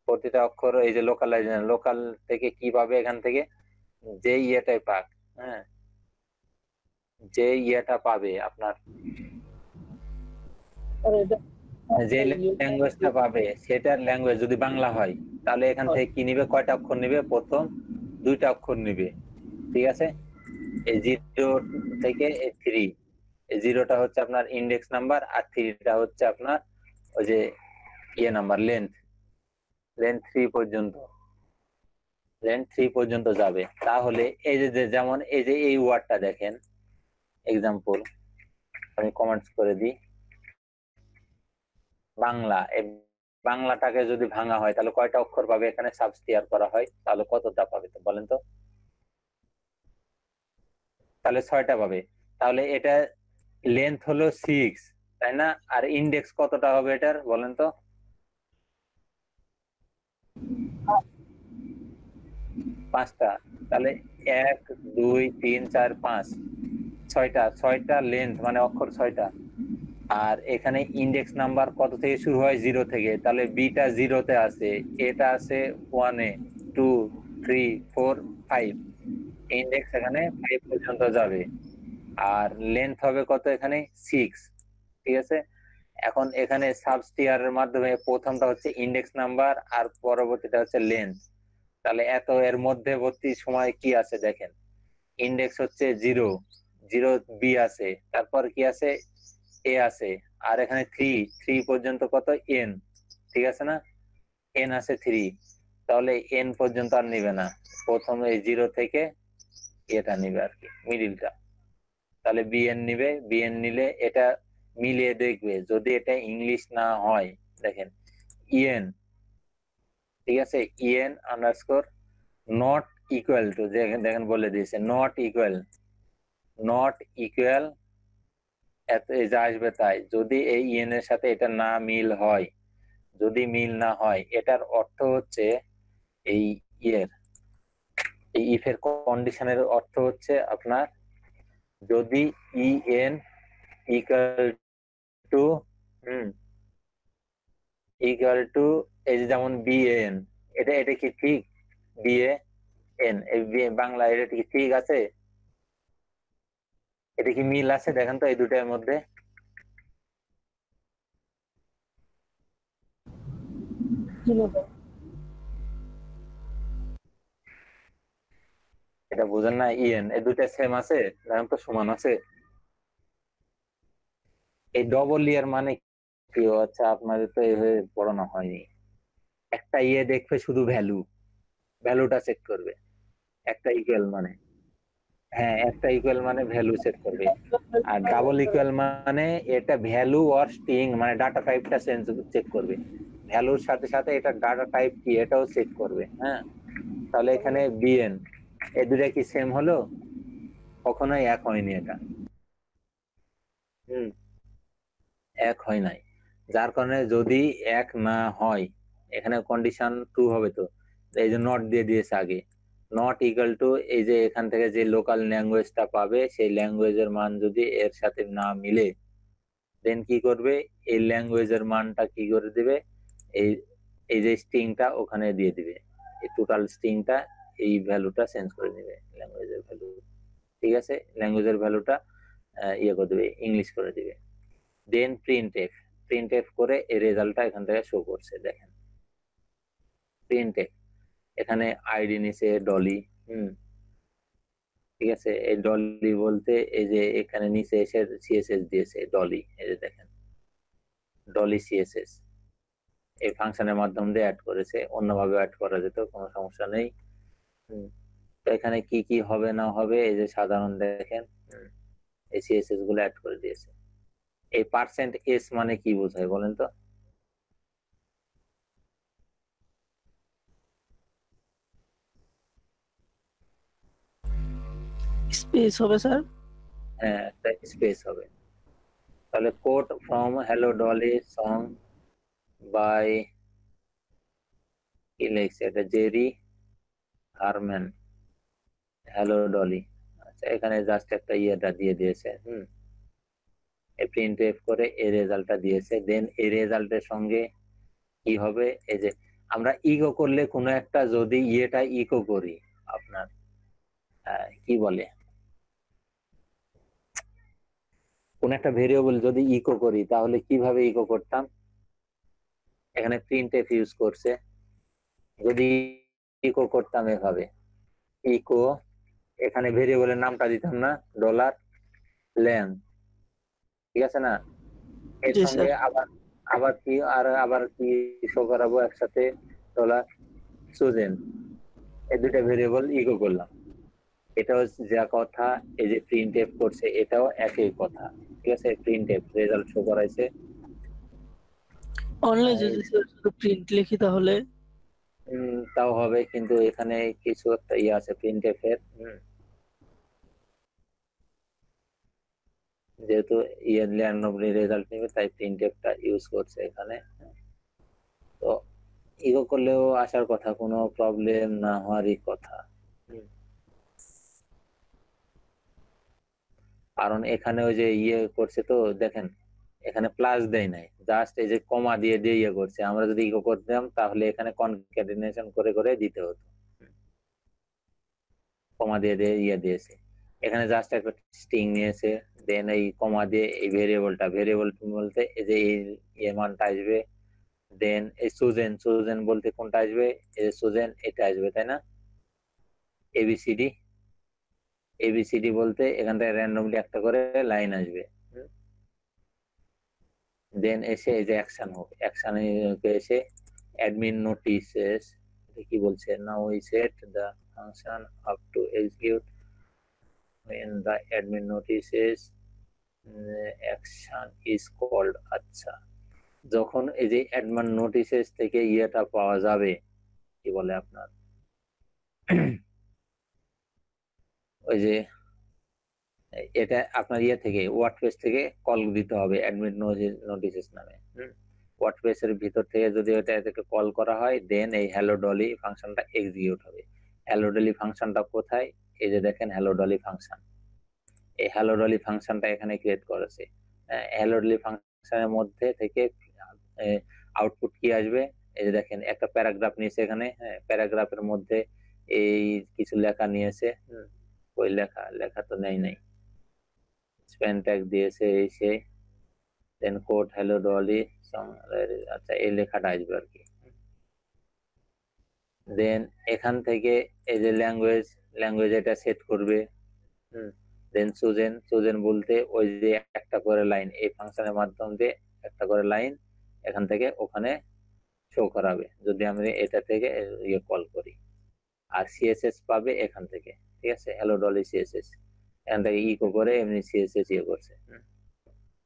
প্রতিটা অক্ষর এই যে লোকালাইজেশন, লোকাল থেকে কি পাবে এখান থেকে যে ইয়েটাই পাক, হ্যাঁ যে ইয়েটা পাবে আপনার আর এটা যে ল্যাঙ্গুয়েজটা পাবে সেটার ল্যাঙ্গুয়েজ যদি বাংলা হয় তাহলে এখান থেকে কি নিবে, কয়টা অক্ষর নিবে, প্রথম দুইটা অক্ষর নিবে, ঠিক আছে? এই 0 থেকে এই 3, এই 0টা হচ্ছে আপনার ইন্ডেক্স নাম্বার আর 3টা হচ্ছে আপনার ওই যে ইয়ে নাম্বার, লেন্থ 3 পর্যন্ত যাবে। তাহলে এই যে যেমন এই যে এই ওয়ার্ডটা দেখেন, এক্সাম্পল আমি কমেন্টস করে দিই, বাংলা, এই বাংলাটাকে যদি ভাঙা হয় তাহলে কয়টা অক্ষর পাবে, এখানে সাবস্টিয়ার করা হয় তাহলে কতটা পাবে তো বলেন তো? তাহলে 6টা পাবে। তাহলে এটা লেন্থ হলো 6, তাই না? আর ইন্ডেক্স কতটা হবে এটার বলেন তো? 5টা। তাহলে 1 2 3 4 5, 6টা লেন্থ মানে অক্ষর 6টা। আর এখানে ইন্ডেক্স নাম্বার কত থেকে শুরু হয়, 0 থেকে, তাহলে বিটা 0-তে আছে, এটা আছে 1-এ, 2 3 4 5, ইন্ডেক্স এখানে 5 পর্যন্ত যাবে। আর লেন্থ হবে কত এখানে 6, ঠিক আছে? এখন এখানে সাবস্টিয়ারের মাধ্যমে প্রথমটা হচ্ছে ইন্ডেক্স নাম্বার আর পরবর্তীটা হচ্ছে লেন্থ। তাহলে এত এর মধ্যবর্তী সময় কি আছে দেখেন, ইন্ডেক্স হচ্ছে 0 বি আছে, তারপর কি আছে এ আছে, আর এখানে 3 পর্যন্ত কত এন, ঠিক আছে না? এন আছে 3, তাহলে এন পর্যন্ত আর নিবে না, প্রথমে এই 0 থেকে এটা নিবে আর কি মিডিলটা। তাহলে বিএন নিবে, বিএন নিলে এটা মিলিয়ে দেখবে যদি এটা ইংলিশ না হয়, দেখেন ইএন, ঠিক আছে, EN underscore not equal to, দেখেন বলে দিয়েছে নট ইকুয়াল এত এই যা আসবে তাই, যদি এই ইএন এর সাথে এটা না মিল হয়, যদি মিল না হয় এটার অর্থ হচ্ছে এই ইয়ের এই ইফের কন্ডিশনের অর্থ হচ্ছে আপনার যদি EN equal to equal to এই যে যেমন বিএন, এটা কি ঠিক? বিএন এই বাংলা এটা কি ঠিক আছে? এটা কি মিল আছে দেখেন তো এই দুটার মধ্যে? এটা বুঝেন না? ইএন এই দুটা সেম আছে, দেখেন তো সমান আছে। এই ডবল ইয়ার মানে কি? আচ্ছা আপনাদের তো এইভাবে পড়ানো হয়নি। একটা ইয়ে দেখবে শুধু ভ্যালুটা চেক করবে, একটা ইকুয়াল মানে, হ্যাঁ একটা ইকুয়াল মানে ভ্যালু চেক করবে, আর ডাবল ইকুয়াল মানে এটা ভ্যালু অর স্ট্রিং মানে ডাটা টাইপটা চেক করবে, ভ্যালুর সাথে সাথে এটা ডাটা টাইপ কি এটাও চেক করবে। হ্যাঁ, তাহলে এখানে বিএন এই দুটা কি সেম হলো? কখনোই এক হয়নি এটা, এক হয় নাই। যার কারণে যদি এক না হয় এখানে কন্ডিশন ট্রু হবে, তো এই যে নট দিয়ে দিয়েছে আগে, নট ইকুয়াল টু এই যে এখান থেকে যে লোকাল ল্যাঙ্গুয়েজটা পাবে সেই ল্যাঙ্গুয়েজের মান যদি এর সাথে না মিলে দেন কি করবে, এই ল্যাঙ্গুয়েজের মানটা কি করে দিবে, এই এই যে স্ট্রিংটা ওখানে দিয়ে দিবে, এই টোটাল স্ট্রিংটা এই ভ্যালুটা চেঞ্জ করে দিবে ল্যাঙ্গুয়েজের ভ্যালু, ঠিক আছে? ল্যাঙ্গুয়েজের ভ্যালুটা ইয়ে করে দিবে, ইংলিশ করে দিবে। দেন প্রিন্ট এফ করে এই রেজাল্টটা এখান থেকে শো করছে, দেখেন প্রিন্ট এফ এখানে আইডি নিচে ডলি, ঠিক আছে? এই ডলি বলতে এই যে এখানে নিচে এসে সিএসএস দিয়েছে ডলি, এই যে দেখেন ডলি সিএসএস, এই ফাংশনের মাধ্যম দিয়ে অ্যাড করেছে, অন্যভাবে অ্যাড করা যেত, কোনো সমস্যা নেই। তো এখানে কি কি হবে না হবে এই যে সাধারণ দেখেন এই সিএসএস গুলো অ্যাড করে দিয়েছে। এই পার্সেন্ট এস মানে কি বোঝায় বলেন তো? স্পেস হবে স্যার। হ্যাঁ, একটা স্পেস হবে। তাহলে quote from hello Dolly song by, কি লিখছে এটা, জেরি হারম্যান, হ্যালো ডলি। আচ্ছা, এখানে জাস্ট একটা ইয়েটা দিয়ে দিয়েছে, প্রিন্ট এফ করে এই রেজাল্টটা দিয়েছে। দেন এই রেজাল্টের সঙ্গে কি হবে, এই যে আমরা ইকো করলে কোনো একটা যদি ইয়েটা ইকো করি, আপনার কি বলে, কোন একটা ভেরিয়েবল যদি ইকো করি তাহলে কিভাবে ইকো করতাম, এখানে প্রিন্ট এফ ইউজ করছে। যদি ইকো করতাম এভাবে, ইকো, এখানে ভেরিয়েবলের নামটা দিতাম না, ডলার লেন, ঠিক আছে না? এর জি সঙ্গে স্যার। আবার আবার কি শো করাবো একসাথে, ডলার সুজেন, এই দুইটা ভেরিয়েবল ইকো করলাম। এটাও যা কথা, এই যে প্রিন্ট এফ করছে এটাও একই কথা, ঠিক আছে? প্রিন্ট এফ রেজাল্ট শো করাইছে। অনলাইন যদি স্যার শুধু প্রিন্ট লিখি তাহলে? তাও হবে, কিন্তু এখানে কিছু একটা ইয়ে আছে প্রিন্ট এফ এর, যেহেতু ইয়ারলি রেজাল্ট নেবে তাই প্রিন্ট এফটা ইউজ করছে এখানে। তো ইগো করলেও আসার কথা, কোনো প্রবলেম না হওয়ারই কথা। কারণ এখানে ওই যে ইয়ে করছে তো দেখেন, এখানে প্লাস দেয় নাই, জাস্ট এই যে কমা দিয়ে দিয়ে ইয়ে করছে। আমরা যদি ইগো করতাম তাহলে এখানে কনক্যাটিনেশন করে করে দিতে হতো, কমা দিয়ে দিয়ে ইয়ে দিয়েছে। এখানে জাস্ট একটা স্ট্রিং নিয়েছে, দেন এই কমা দিয়ে এই ভেরিয়েবল বলতে এই যে এই ইয়ে মানটা আসবে। দেন এই সুজেন বলতে কোনটা আসবে, এই যে সুজেন এটা আসবে, তাই না? এবিসিডি, এবিসিডি বলতে এখান থেকে র্যান্ডমলি একটা করে লাইন আসবে। দেন এসে এই যে অ্যাকশন হোক, অ্যাকশনে এসে অ্যাডমিন নোটিসেস, কি বলছে, now we set the function up to execute when the admin notices action is called। আচ্ছা, যখন এই যে অ্যাডমিন নোটিসেস থেকে ইয়েটা পাওয়া যাবে, কি বলে আপনার ওই যে এটা আপনার ইয়ে থেকে ওয়ার্ডপ্রেস থেকে কল দিতে হবে অ্যাডমিন নোটিসেস নামে। ওয়ার্ডপ্রেস এর ভিতর থেকে যদি এটা থেকে কল করা হয়, দেন এই হ্যালো ডলি ফাংশনটা এক্সিকিউট হবে। হ্যালো ডলি ফাংশনটা কোথায়, এই যে দেখেন হ্যালো ডলি ফাংশন, এই হ্যালো ডলি ফাংশনটা এখানে ক্রিয়েট করেছে। হ্যালো ডলি ফাংশনের মধ্যে থেকে আউটপুট কি আসবে, এই যে দেখেন একটা প্যারাগ্রাফ নিয়েছে এখানে, প্যারাগ্রাফের মধ্যে এই কিছু লেখা নিয়েছে, ওই লেখা তো নাই, স্প্যান ট্যাগ দিয়েছে এই সেই, দেন কোড হ্যালো ডলি, আচ্ছা এই লেখাটা আসবে আর কি। দেন এখান থেকে এই যে ল্যাঙ্গুয়েজ এটা সেট করবে। দেন সুজেন বলতে ওই যে একটা করে লাইন, এই ফাংশনের মাধ্যম দিয়ে একটা করে লাইন এখান থেকে ওখানে শো করাবে যদি আমি এটা থেকে ইয়ে কল করি। আর সিএসএস পাবে এখান থেকে, ঠিক আছে? হ্যালো ডলি সিএসএস, এখান থেকে ইকো করে এমনি সিএসএস ইয়ে করছে।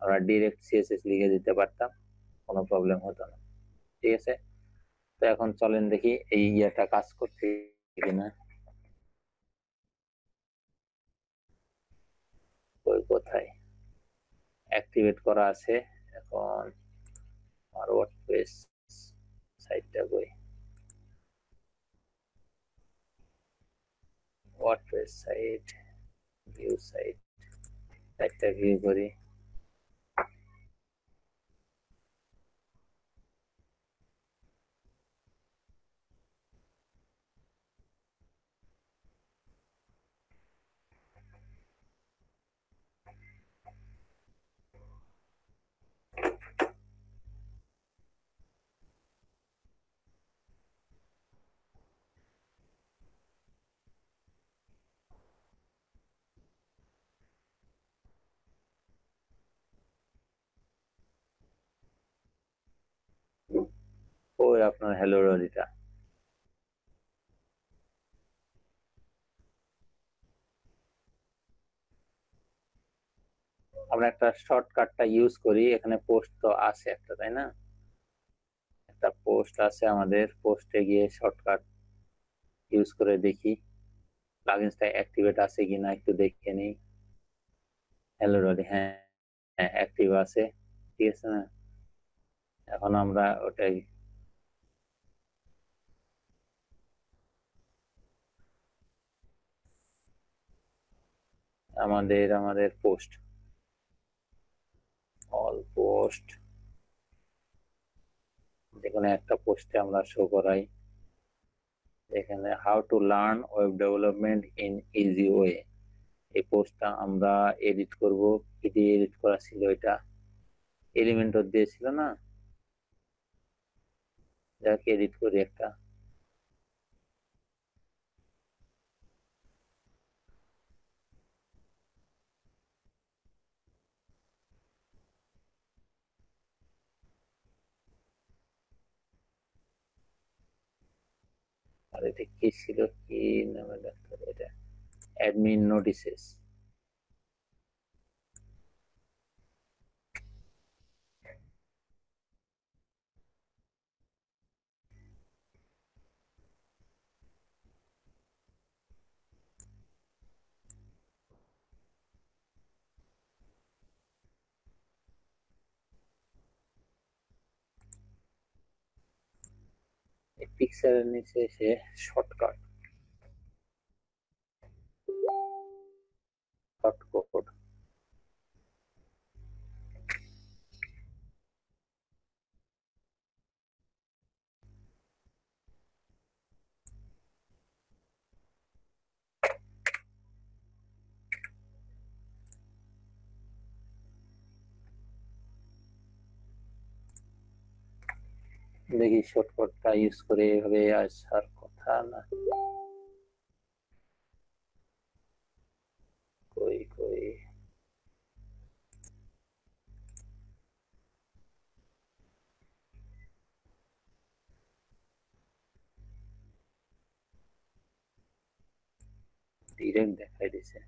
আমরা ডিরেক্ট সিএসএস লিখে দিতে পারতাম, কোনো প্রবলেম হতো না, ঠিক আছে? তো এখন চলেন দেখি এই ইয়েটা কাজ করছে কিনা। কোথায় অ্যাক্টিভেট করা আছে এখন আর ওয়ার্ডপ্রেস সাইটটা কই, ওয়ার্ডপ্রেস সাইট, ভিউ সাইটটা ভিউ করি। হবে আপনার হ্যালো রোডিটা। আমরা একটা শর্টকাটটা ইউজ করি, এখানে পোস্ট তো আছে একটা, তাই না? একটা পোস্ট আছে, আমাদের পোস্টে গিয়ে শর্টকাট ইউজ করে দেখি প্লাগইনসটা অ্যাক্টিভেট আছে কিনা, একটু দেখে নিই। হ্যালো রডি, হ্যাঁ হ্যাঁ অ্যাক্টিভ আছে, ঠিক আছে না? এখন আমরা ওটাই আমাদের পোস্ট, অল পোস্ট, যেখানে একটা পোস্টে আমরা শো করাই এখানে how to learn web development in easy way. এই পোস্টটা আমরা এডিট করব। কি দিয়ে এডিট করা ছিল? এটা এলিমেন্টর দিয়েছিল না, যাকে এডিট করি একটা। আর এটা কি ছিল, কি নামে ডাকতে হবে এটা? Admin notices. এই পিকচারের নিচে এসে শর্টকাট, শর্টকট দেখি, শর্টকাটটা ইউজ করে এভাবে আসার কথা না। কই কই, ডিরেক্ট দেখাই দিছে।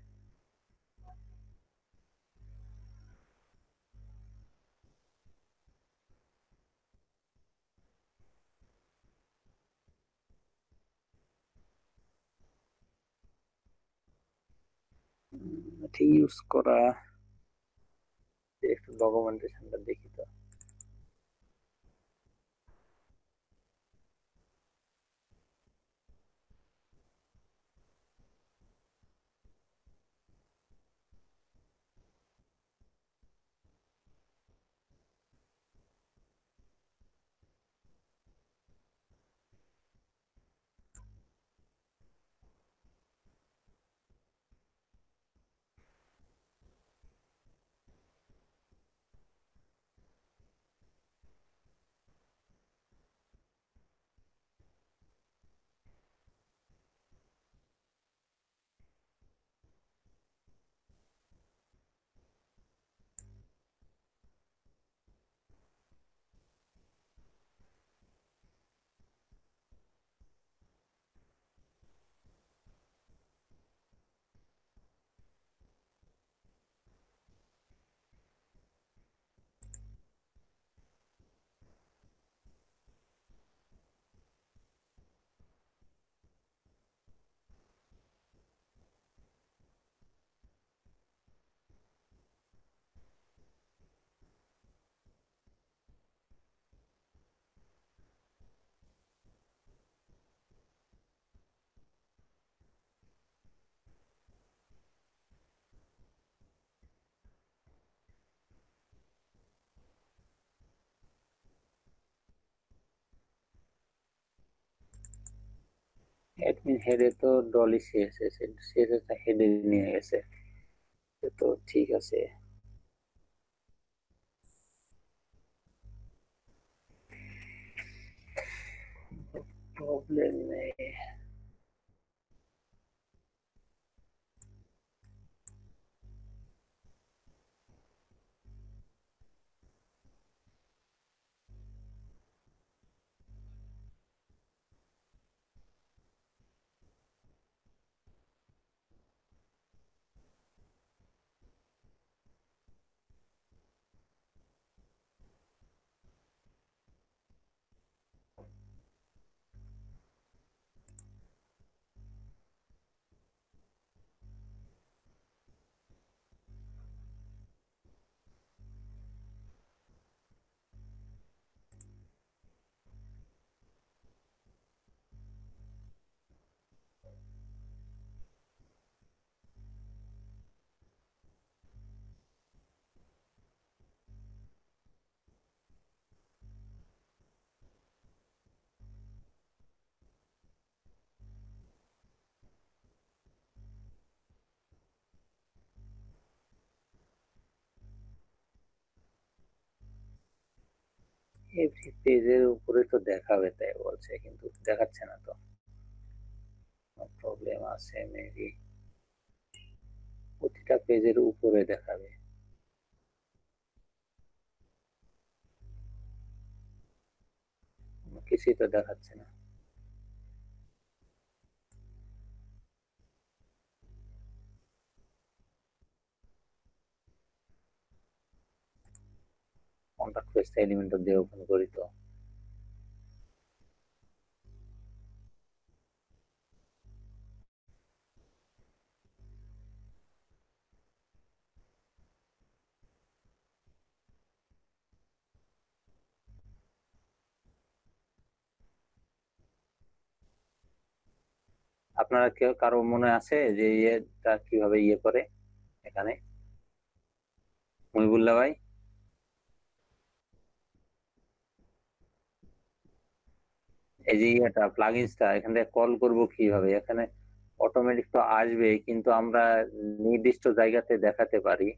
এটা ইউজ করা, একটু ডকুমেন্টেশনটা দেখি তো। অ্যাডমিন হেডে তো ডলি সিএসএস, সিএসএস হেডে নিয়ে গেছে, তো ঠিক আছে, প্রবলেম নেই। এভরি পেজের উপরে তো দেখাবে তাই বলছে, কিন্তু দেখাচ্ছে না তো, প্রবলেম আছে মেবি। প্রতিটা পেজের উপরে দেখাবে, কিছুই তো দেখাচ্ছে না। কন্টাক্ট পেজটা এলিমেন্টর দিয়ে ওপেন করি তো। আপনারা কেউ কারো মনে আছে যে ইয়েটা কিভাবে ইয়ে করে এখানে? মহিবুল্লাহ ভাই, এই যে ইয়েটা প্লাগইনসটা এখান থেকে কল করব কিভাবে? এখানে অটোমেটিক তো আসবে, কিন্তু আমরা নির্দিষ্ট জায়গাতে দেখাতে পারি।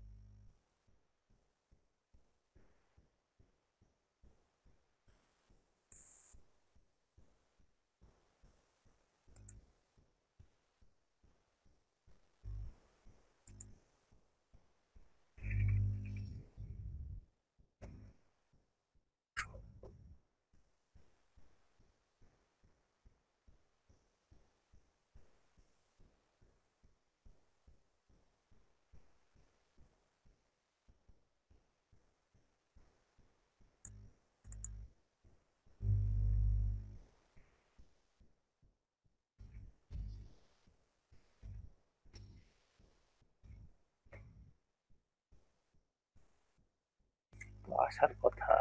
তো আসার কথা।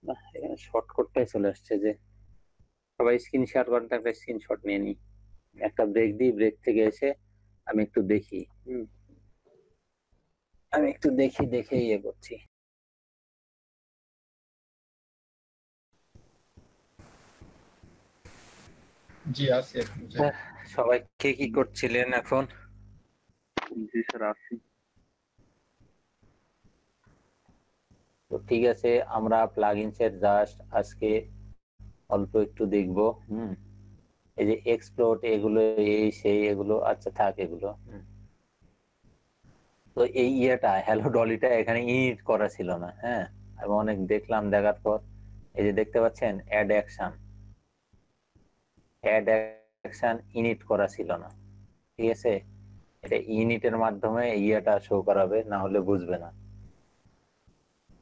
না, এখানে শর্টকাটটাই চলে আসছে যে সবাই স্ক্রিন শেয়ার করেন, একটা স্ক্রিনশট নিয়ে নিই। একটা ব্রেক দিই, ব্রেক থেকে এসে আমি একটু দেখি। আমি একটু দেখি, দেখে ইয়ে করছি। জি আছি এখন। সবাই কে কি করছিলেন এখন? জি স্যার, আছি। তো ঠিক আছে, আমরা প্লাগইনস এর জাস্ট আজকে অল্প একটু দেখবো। এই যে এক্সপ্লোর এগুলো, এই সেই এগুলো, আচ্ছা থাক এগুলো। তো এই ইয়েটা হ্যালো ডলিটা এখানে ইনিট করা ছিল না, হ্যাঁ। আমি অনেক দেখলাম, দেখার পর এই যে দেখতে পাচ্ছেন অ্যাড অ্যাকশন ইনিট করা ছিল না, ঠিক আছে। এটা ইনিটের মাধ্যমে ইয়েটা শো করাবে, না হলে বুঝবে না,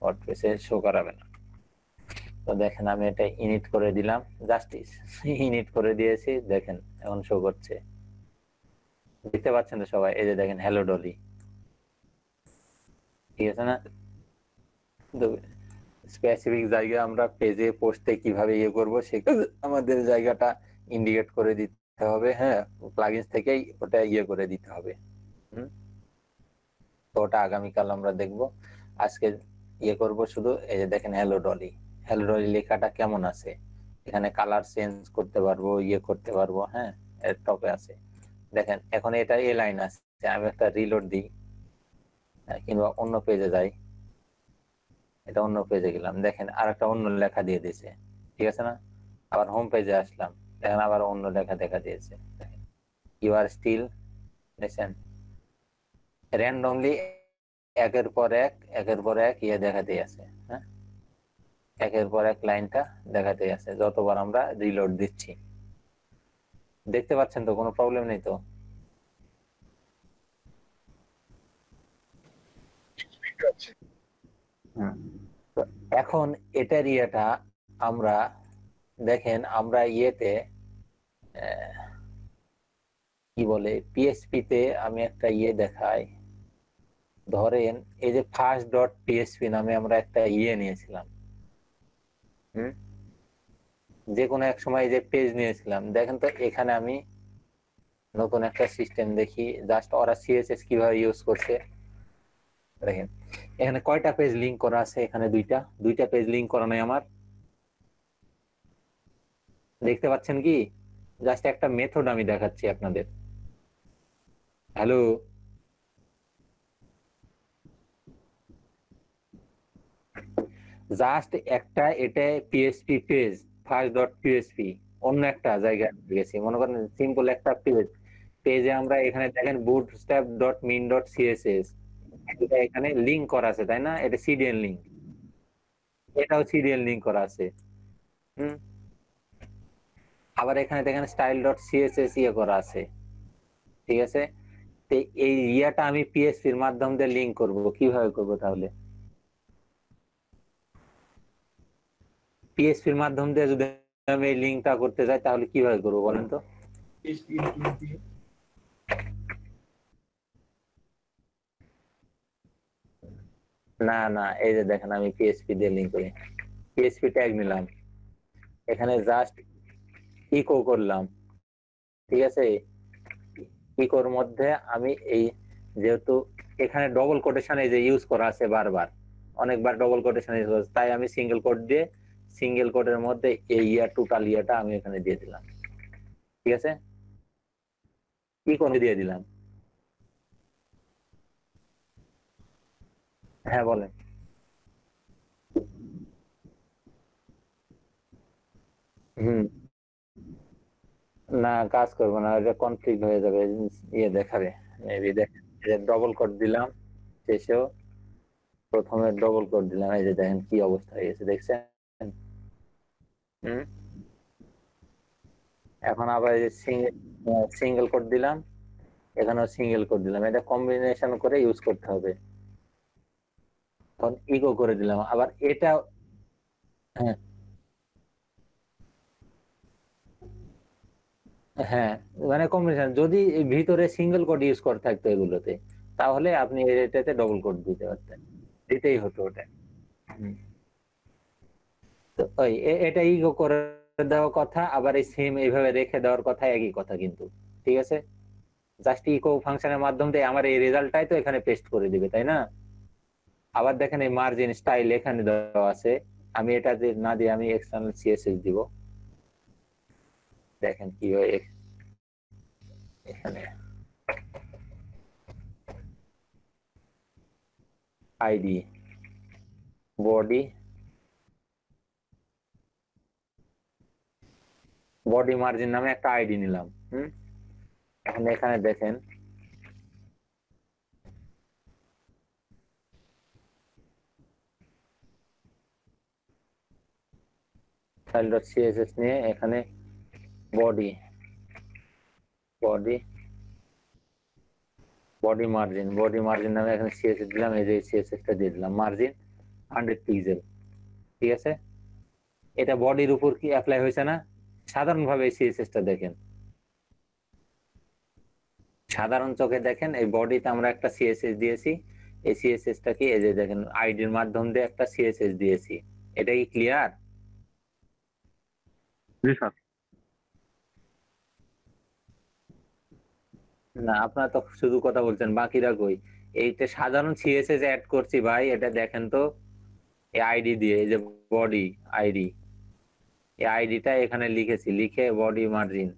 ওয়ার্ডপ্রেসে শো করাবে না। তো দেখেন আমি এটা ইনিট করে দিলাম, জাস্টিস ইনিট করে দিয়েছি, দেখেন এখন শো করছে। দেখতে পাচ্ছেন তো সবাই? এই যে দেখেন হ্যালো ডলি, ঠিক আছে না? তো স্পেসিফিক জায়গা আমরা পেজে পোস্টে কিভাবে ইয়ে করবো, সে আমাদের জায়গাটা ইন্ডিকেট করে দিতে হবে, হ্যাঁ। প্লাগইনস থেকেই ওটা ইয়ে করে দিতে হবে। তো ওটা আগামীকাল আমরা দেখব। আজকে ইয়ে করব শুধু এই যে দেখেন হ্যালো ডলি লেখাটা কেমন আছে, এখানে কালার চেঞ্জ করতে পারবো, ইয়ে করতে পারবো, হ্যাঁ। এর টপে আছে দেখেন, এখন এটা এ লাইন আছে। আমি একটা রিলোড দিই, কিংবা অন্য পেজে যাই, এটা অন্য পেজে গেলাম, দেখেন আর একটা অন্য লেখা দিয়ে দিয়েছে, ঠিক আছে না? আবার হোম পেজে আসলাম, দেখেন আবার অন্য লেখা দেখা দিয়েছে। ইউ আর স্টিল, দেখছেন র্যান্ডমলি একের পর এক ইয়ে দেখা দিয়েছে, হ্যাঁ। একের পর এক লাইনটা দেখাতে আছে যতবার আমরা রিলোড দিচ্ছি। দেখতে পাচ্ছেন তো? কোনো প্রবলেম নেই তো? তো এখন এটার ইয়েটা আমরা দেখেন, আমরা ইয়েতে কি বলে পিএসপি তে আমি একটা ইয়ে দেখাই। ধরেন এই যে ফার্স্ট ডট পিএসপি নামে আমরা একটা ইয়ে নিয়েছিলাম, হুম, যে কোনো এক সময় যে পেজ নিয়েছিলাম, দেখেন তো এখানে আমি নতুন একটা সিস্টেম দেখি, জাস্ট ওরা সিএসএস কিভাবে ইউজ করছে দেখেন। এখানে কয়টা পেজ লিংক করা আছে? এখানে দুইটা পেজ লিংক করা নাই আমার, দেখতে পাচ্ছেন কি? জাস্ট একটা মেথড আমি দেখাচ্ছি আপনাদের। হ্যালো, জাস্ট একটা, এটা PSP page first dot PSP, অন্য একটা জায়গায় গেছি, মনে করেন সিম্পল একটা পেজে আমরা এখানে দেখেন bootstrap dot min dot CSS, এটা এখানে লিংক করা আছে তাই না? এটা সিডিএন লিংক, এটাও সিডিএন লিংক করা আছে। হুম, আবার এখানে দেখেন স্টাইল ডট সিএসএস ইয়ে করা আছে, ঠিক আছে? তো এই ইয়াটা আমি পিএসপির মাধ্যম দিয়ে লিংক করব, কিভাবে করব তাহলে? পিএসপির মাধ্যম দিয়ে যদি আমি এই লিংকটা করতে যাই তাহলে কিভাবে করব বলেন তো? PHP include না না, এই যে দেখেন আমি পিএসপি দিয়ে লিংক করি, পিএসপি ট্যাগ নিলাম, এখানে জাস্ট ইকো করলাম, ঠিক আছে? ইকোর মধ্যে আমি এই, যেহেতু এখানে ডবল কোটেশন এই যে ইউজ করা আছে বারবার, অনেকবার ডবল কোটেশন ইউজ করা আছে, তাই আমি সিঙ্গেল কোট দিয়ে সিঙ্গেল কোটের মধ্যে এই ইয়ার টোটাল ইয়াটা আমি এখানে দিয়ে দিলাম, ঠিক আছে? ইকো দিয়ে দিলাম। হ্যাঁ বলেন। হুম, না কাজ করবো না, এটা কনফ্লিক্ট হয়ে যাবে, ইয়ে দেখাবে মেবি। দেখেন ডবল কোট দিলাম, শেষেও প্রথমে ডবল কোট দিলাম, এই যে দেখেন কি অবস্থা হয়ে গেছে, দেখছেন? হুম, এখন আবার এই যে সিঙ্গেল কোট দিলাম, এখানেও সিঙ্গেল কোট দিলাম, এটা কম্বিনেশন করে ইউজ করতে হবে। তখন ইগো করে দিলাম আবার এটা। হ্যাঁ হ্যাঁ, মানে কম্বিনেশন, যদি এই ভিতরে সিঙ্গেল কোড ইউজ করে থাকতো এগুলোতে, তাহলে আপনি এটাতে ডবল কোড দিতে পারতেন, দিতেই হতো ওটা। হুম, তো ওই এটা ইগো করে দেওয়ার কথা, আবার এই সেম এইভাবে রেখে দেওয়ার কথা, একই কথা কিন্তু, ঠিক আছে? জাস্ট ইকো ফাংশনের মাধ্যম দিয়ে আমার এই রেজাল্টটাই তো এখানে পেস্ট করে দিবে, তাই না? আবার দেখেন এই মার্জিন স্টাইল এখানে দেওয়া আছে, আমি এটা না দিয়ে আমি এক্সটার্নাল সিএসএস দিব, দেখেন কি হয় এখানে। আইডি, বডি, বডি মার্জিন নামে একটা আইডি নিলাম। হুম, এখন এখানে দেখেন ফাইল ডট সিএসএস নিয়ে এখানে বডি, বডি বডি মার্জিন নামে এখানে সিএসএস দিলাম, এই যে সিএসএস টা দিয়ে দিলাম, মার্জিন 100 পিক্সেল, ঠিক আছে? এটা বডির উপর কি অ্যাপ্লাই হয়েছে না? সাধারণভাবে এই সিএসএস টা দেখেন, সাধারণ চোখে দেখেন এই বডিতে আমরা একটা সিএসএস দিয়েছি, এই সিএসএস টা কি, এই যে দেখেন আইডির মাধ্যম দিয়ে একটা সিএসএস দিয়েছি, এটা কি ক্লিয়ার? জি স্যার। না আপনারা তো শুধু কথা বলছেন, বাকিরা কই? এইটা সাধারণ সিএসএস অ্যাড করছি ভাই, এটা দেখেন তো, এই আইডি দিয়ে, এই যে বডি আইডি, এই আইডিটা এখানে লিখেছি, লিখে বডি মার্জিন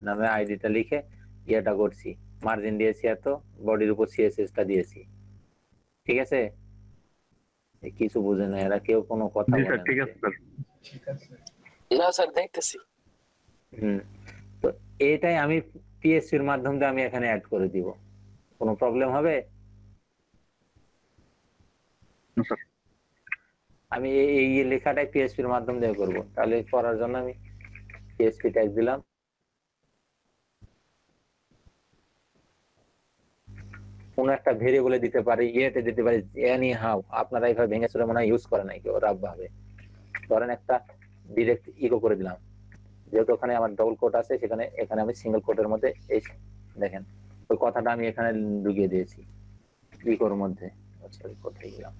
নামে আইডিটা লিখে ইয়েটা করছি, মার্জিন দিয়েছি এত, বডির উপর সিএসএস টা দিয়েছি, ঠিক আছে? কিছু বুঝে না এরা, কেউ কোনো কথা জি বলে স্যার, না। ঠিক আছে স্যার। ঠিক আছে না স্যার দেখতেছি। হুম, তো এটাই আমি পিএসসির মাধ্যম দিয়ে আমি এখানে অ্যাড করে দিব, কোনো প্রবলেম হবে? না স্যার। আমি এই এই লেখাটাই পিএসপির মাধ্যম দিয়ে করব, তাহলে করার জন্য আমি পিএসপি ট্যাগ দিলাম, কোন একটা ভেরিয়েবলে দিতে পারি, ইয়েতে দিতে পারি, এনি হাউ, আপনারা এইভাবে ভেঙে চুরে মনে হয় ইউজ করে নাই কেউ রাব ভাবে। ধরেন একটা ডিরেক্ট ইকো করে দিলাম, যেহেতু ওখানে আমার ডবল কোট আছে, সেখানে এখানে আমি সিঙ্গেল কোটের মধ্যে এই দেখেন ওই কথাটা আমি এখানে ঢুকিয়ে দিয়েছি ইকোর মধ্যে, সরি কোথায় গেলাম,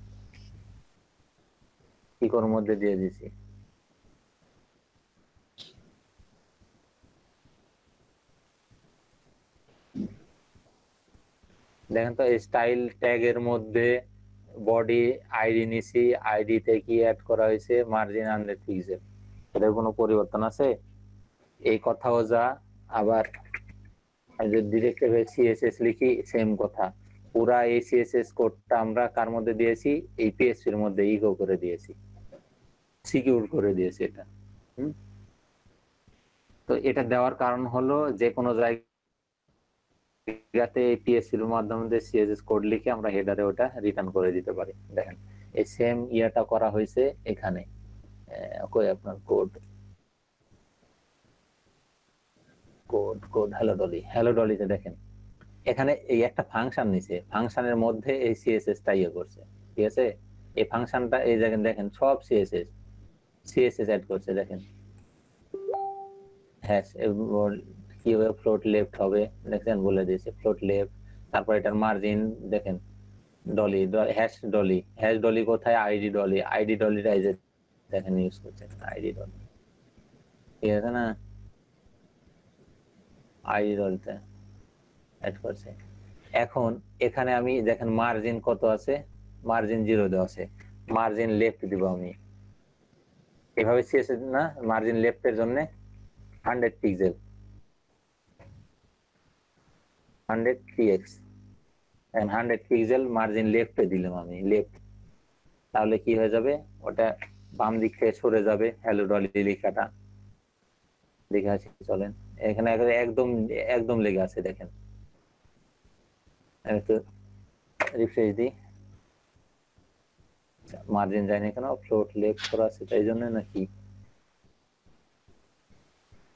ইকোর মধ্যে দিয়ে দিয়েছি, দেখেন তো স্টাইল ট্যাগের মধ্যে বডি আইডি নিছি, আইডি তে কি অ্যাড করা হয়েছে, মার্জিন 100 পিক্সেল। এটার কোনো পরিবর্তন আছে? এই কথাও যা, আবার যদি ডিরেক্ট সিএসএস লিখি সেম কথা। পুরা এই সিএসএস কোডটা আমরা কার মধ্যে দিয়েছি? এই পিএসপি এর মধ্যে ইগো করে দিয়েছি, সিকিউর করে দিয়েছি এটা। তো এটা দেওয়ার কারণ হলো যে কোনো জায়গাতে পিএসসি এর মাধ্যমে সিএসএস কোড লিখে আমরা হেডারে ওটা রিটার্ন করে দিতে পারি। দেখেন এই সেম ইয়াটা করা হয়েছে এখানে। কই আপনার কোড, কোড কোড হ্যালো ডলিতে দেখেন এখানে এই একটা ফাংশন নিছে, ফাংশনের মধ্যে এই সিএসএস টা ইয়ে করছে, ঠিক আছে? এই ফাংশনটা এই জায়গায় দেখেন সব সিএসএস অ্যাড করছে। দেখেন হ্যাশ কিভাবে ফ্লোট লেফট হবে দেখেন, বলে দিয়েছে ফ্লোট লেফট। তারপর এটার মার্জিন দেখেন ডলি, হ্যাশ ডলি কোথায়? আইডি ডলিটা এই যে দেখেন ইউজ করছেন আইডি ডলি, ঠিক আছে না? আইডি ডলিতে অ্যাড করছে। এখন এখানে আমি দেখেন মার্জিন কত আছে? মার্জিন 0 দেওয়া আছে। মার্জিন লেফট দিব আমি, এভাবে সিএসএস না, মার্জিন লেফটের জন্য 100 পিক্সেল, 100 px, 100 পিক্সেল মার্জিন লেফটে দিলাম আমি, লেফট। তাহলে কি হয়ে যাবে? ওটা বাম দিক থেকে সরে যাবে হ্যালো ডলি লেখাটা। দেখে আসি চলেন, এখানে একদম একদম লেগে আছে দেখেন। আমি একটু রিফ্রেশ দিই, মার্জিন যায়নি কেন? ফ্লোট লেফট করা আছে তাই জন্য নাকি?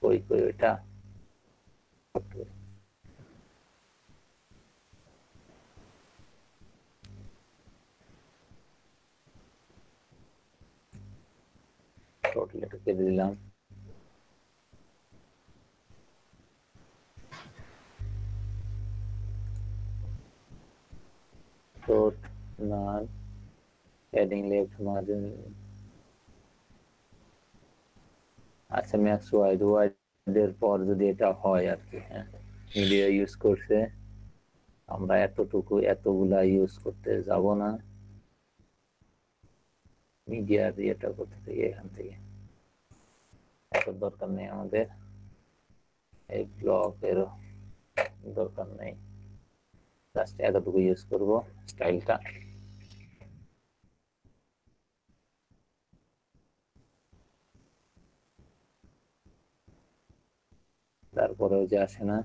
কই কই ওইটা ফ্লোট লেফট কেটে দিলাম। ফ্লোট নাল হেডিং লেফট মার্জিন, আচ্ছা ম্যাক্স ওয়াইড, এর পর যদি এটা হয় আর কি। হ্যাঁ, মিডিয়া ইউজ করছে, আমরা এতগুলা ইউজ করতে যাব না। মিডিয়ার ইয়েটা করতে থেকে এখান থেকে এত দরকার নেই আমাদের, এই ব্লকেরও দরকার নেই, জাস্ট এতটুকু ইউজ করব স্টাইলটা। তারপরেও যে আসে না,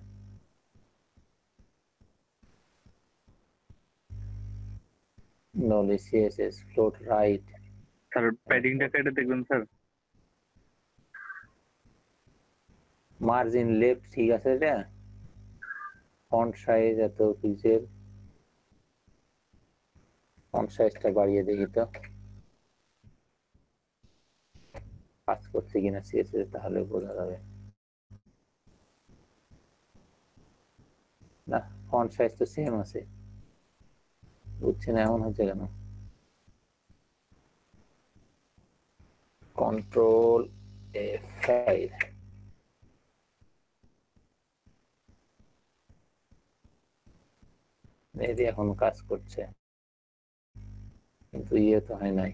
নলি সিএসএস ফ্লোট রাইট। স্যার প্যাডিংটা কেটে দেখবেন স্যার। মার্জিন লেফট ঠিক আছে, এটা ফন্ট সাইজ এত পিক্সেল, ফন্ট সাইজটা বাড়িয়ে দেখি তো কাজ করছে কিনা সিএসএস, তাহলে বোঝা যাবে। না, ফন্ট সাইজ তো সেম আছে, বুঝছি না এমন হচ্ছে কেন। কন্ট্রোল F5, মেবি এখন কাজ করছে, কিন্তু ইয়ে তো হয় নাই।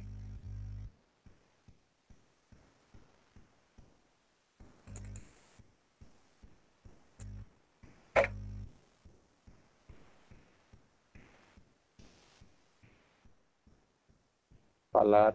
কালার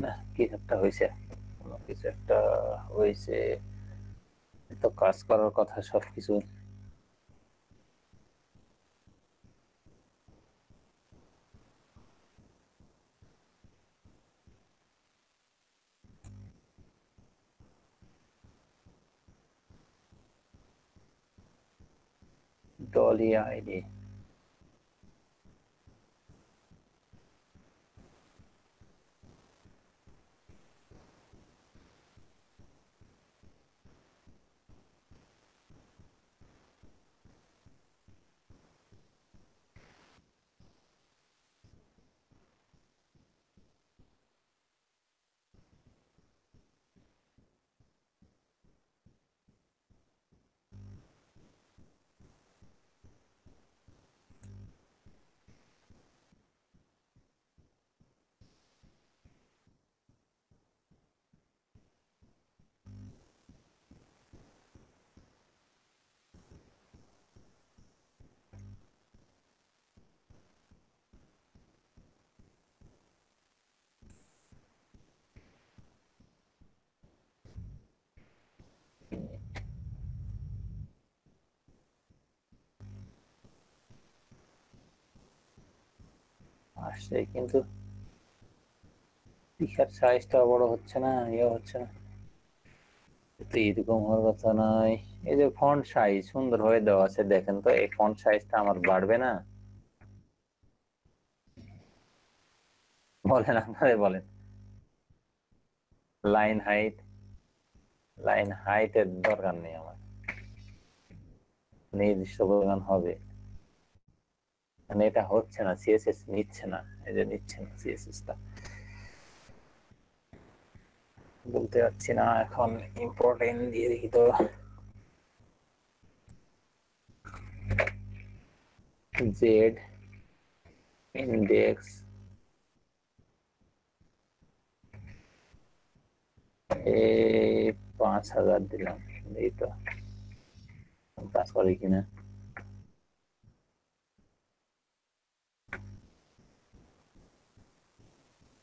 না, কিছু একটা হয়েছে, কোনো কিছু একটা হয়েছে, তো কাজ করার কথা সবকিছু। টলি আইডি আসছে, কিন্তু লেখার সাইজটা বড় হচ্ছে না, হচ্ছে না। তো এরকম হওয়ার কথা নয়। এই যে ফন্ট সাইজ সুন্দর হয়ে দেওয়া আছে, দেখেন তো এই ফন্ট সাইজটা আমার বাড়বে না? বলেন, আপনারাই বলেন। লাইন হাইট, লাইন হাইটের দরকার নেই আমার, নির্দিষ্ট পরিমাণ হবে। মানে এটা হচ্ছে না, সিএসএস নিচ্ছে না, এই যে নিচ্ছে না সিএসএস টা, বলতে পারছি না এখন। ইম্পর্টেন্ট দিয়ে দেখি তো, জেড ইন্ডেক্স এই 5000 দিলাম, এই তো কাজ করে কিনা।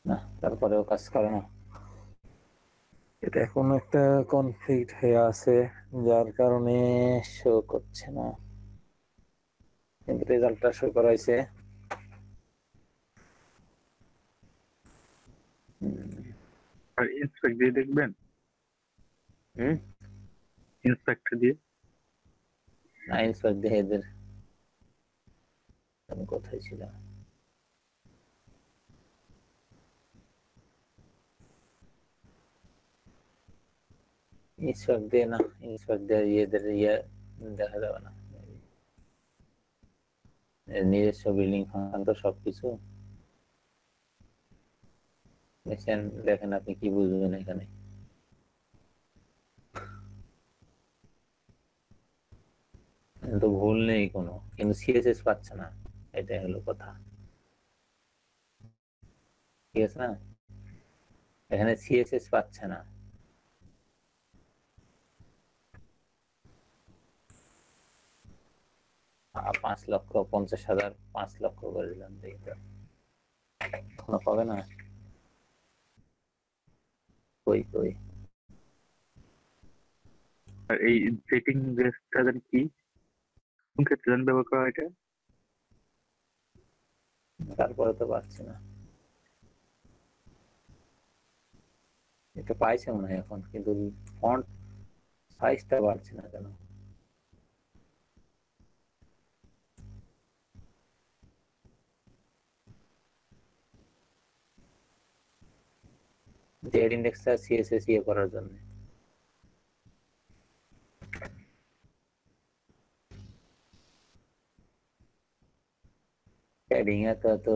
না, তারপরেও কাজ করে না। এটা এখন একটা কনফ্লিক্ট হয়ে আছে, যার কারণে শো করছে না, কিন্তু রেজাল্টটা শো করাইছে। আর ইন্সপেক্ট দিয়ে দেখবেন, ইন্সপেক্ট দিয়ে। না, ইন্সপেক্ট দিয়ে এদের, আমি কোথায় ছিলাম? ইন্সপেক্ট দিয়ে না, ইন্সপেক্ট দিয়ে এদের দেখা যাবে না। নিজস্ব বিল্ডিং ফাংশন তো সবকিছু দেখেন, দেখেন আপনি কি বুঝবেন এখানে? তো ভুল নেই কোনো, কিন্তু সিএসএস পাচ্ছে না, এটাই হলো কথা। ঠিক আছে না, এখানে সিএসএস পাচ্ছে না। আর 5,50,000 5 লক্ষ করে দিলাম, দেখি তো কোনো পাবে না। কই কই, আর এই সেটিং রেসটা জানি কি, কোন ক্ষেত্রে জানি ব্যবহার করা হয় এটা? তারপরে তো পাচ্ছি না। এটা পাইছে মনে হয় এখন, কিন্তু ফন্ট সাইজটা বাড়ছে না কেন? জেড ইন্ডেক্সটা সিএসএস করার জন্য। প্যাডিং তো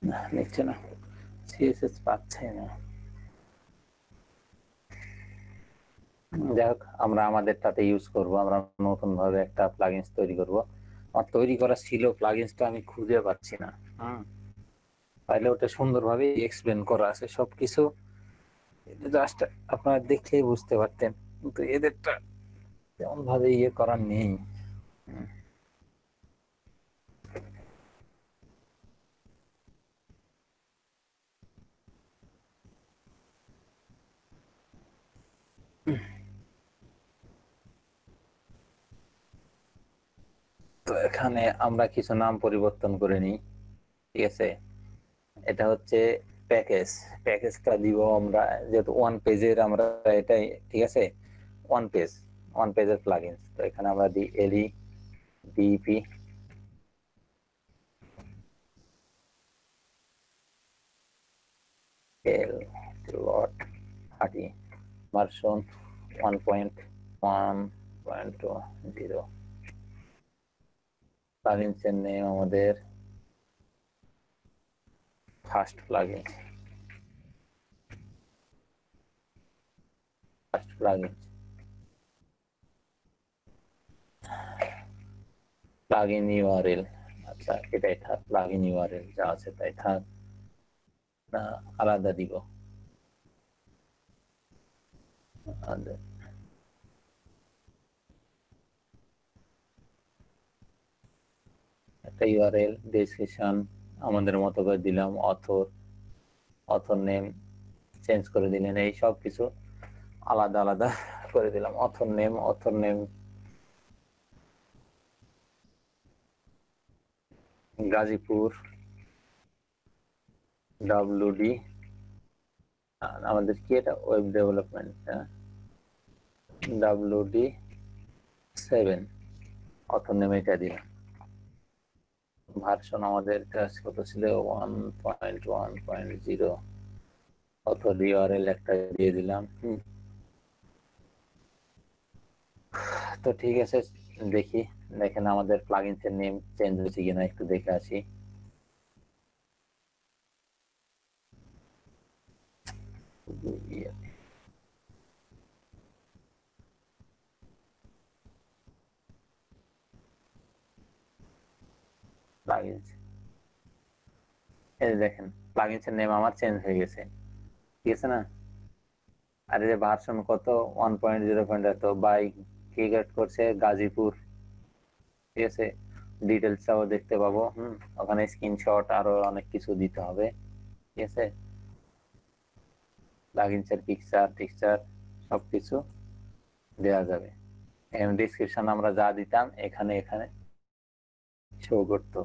না, নিচ্ছে না, সিএসএস পাচ্ছে না। যাই হোক, আমরা আমাদেরটাতে ইউজ করব। আমরা নতুন ভাবে একটা প্লাগইনস তৈরি করব। আমার তৈরি করা ছিল, প্লাগইনসটা আমি খুঁজে পাচ্ছি না। তাহলে ওটা সুন্দরভাবে এক্সপ্লেন করা আছে সবকিছু, জাস্ট আপনারা দেখলেই বুঝতে পারতেন, কিন্তু এদেরটা তেমন ভাবে ইয়ে করার নেই। তো এখানে আমরা কিছু নাম পরিবর্তন করে নিই, ঠিক আছে। এটা হচ্ছে প্যাকেজ, প্যাকেজটা দিব আমরা, যেহেতু ওয়ান পেজের আমরা এটাই, ঠিক আছে। ওয়ান পেজের প্লাগইনস, তো এখানে আমরা দিই এলই ডিপি এল লট 30 ভার্সন 1.1.0। প্লাগইনস এর নেম আমাদের ফার্স্ট প্লাগইন, প্লাগইন ইউআরএল। আচ্ছা, এটাই থাক, প্লাগইন ইউআরএল যা আছে তাই থাক, না আলাদা দিব? একটা ইউআরএল, ডেসক্রিপশন আমাদের মতো করে দিলাম, অথর নেম চেঞ্জ করে দিলেন, এই সব কিছু আলাদা আলাদা করে দিলাম। অথর নেম গাজীপুর WD, আমাদের কি এটা web development, WD7 author name এটা দিলাম। ভার্সন আমাদের কাজ কত ছিল, 1.1.0। অথর ইউআরএল একটা দিয়ে দিলাম। তো ঠিক আছে, দেখি, দেখেন আমাদের প্লাগইনস এর নেম চেঞ্জ হয়েছে কিনা, একটু দেখে আসি। প্লাগইনস, এই দেখেন প্লাগইনস এর নেম আমার চেঞ্জ হয়ে গেছে, ঠিক আছে না। আর এই যে ভার্সন কত, 1.0. তো বাই কি ক্রিয়েট করছে, গাজীপুর, ঠিক আছে। ডিটেলসটাও দেখতে পাবো, ওখানে স্ক্রিনশট আরো অনেক কিছু দিতে হবে, ঠিক আছে। প্লাগইনস এর পিকচার সবকিছু দেওয়া যাবে। এখানে ডেসক্রিপশন আমরা যা দিতাম এখানে শো করতো।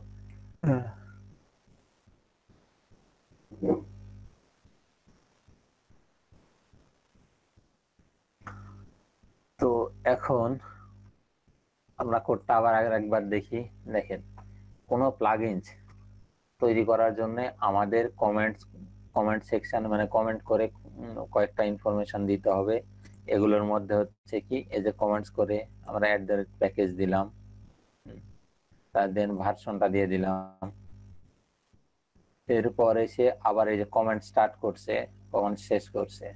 তো এখন আমরা কোডটা আবার একবার দেখি। দেখেন, কোনো প্লাগইনস তৈরি করার জন্য আমাদের কমেন্ট সেকশন, মানে কমেন্ট করে কয়েকটা ইনফরমেশন দিতে হবে। এগুলোর মধ্যে হচ্ছে কি, এই যে কমেন্টস করে আমরা @প্যাকেজ দিলাম, তার দেন ভার্সনটা দিয়ে দিলাম। এরপরে সে আবার এই যে কমেন্ট স্টার্ট করছে, কমেন্ট শেষ করছে,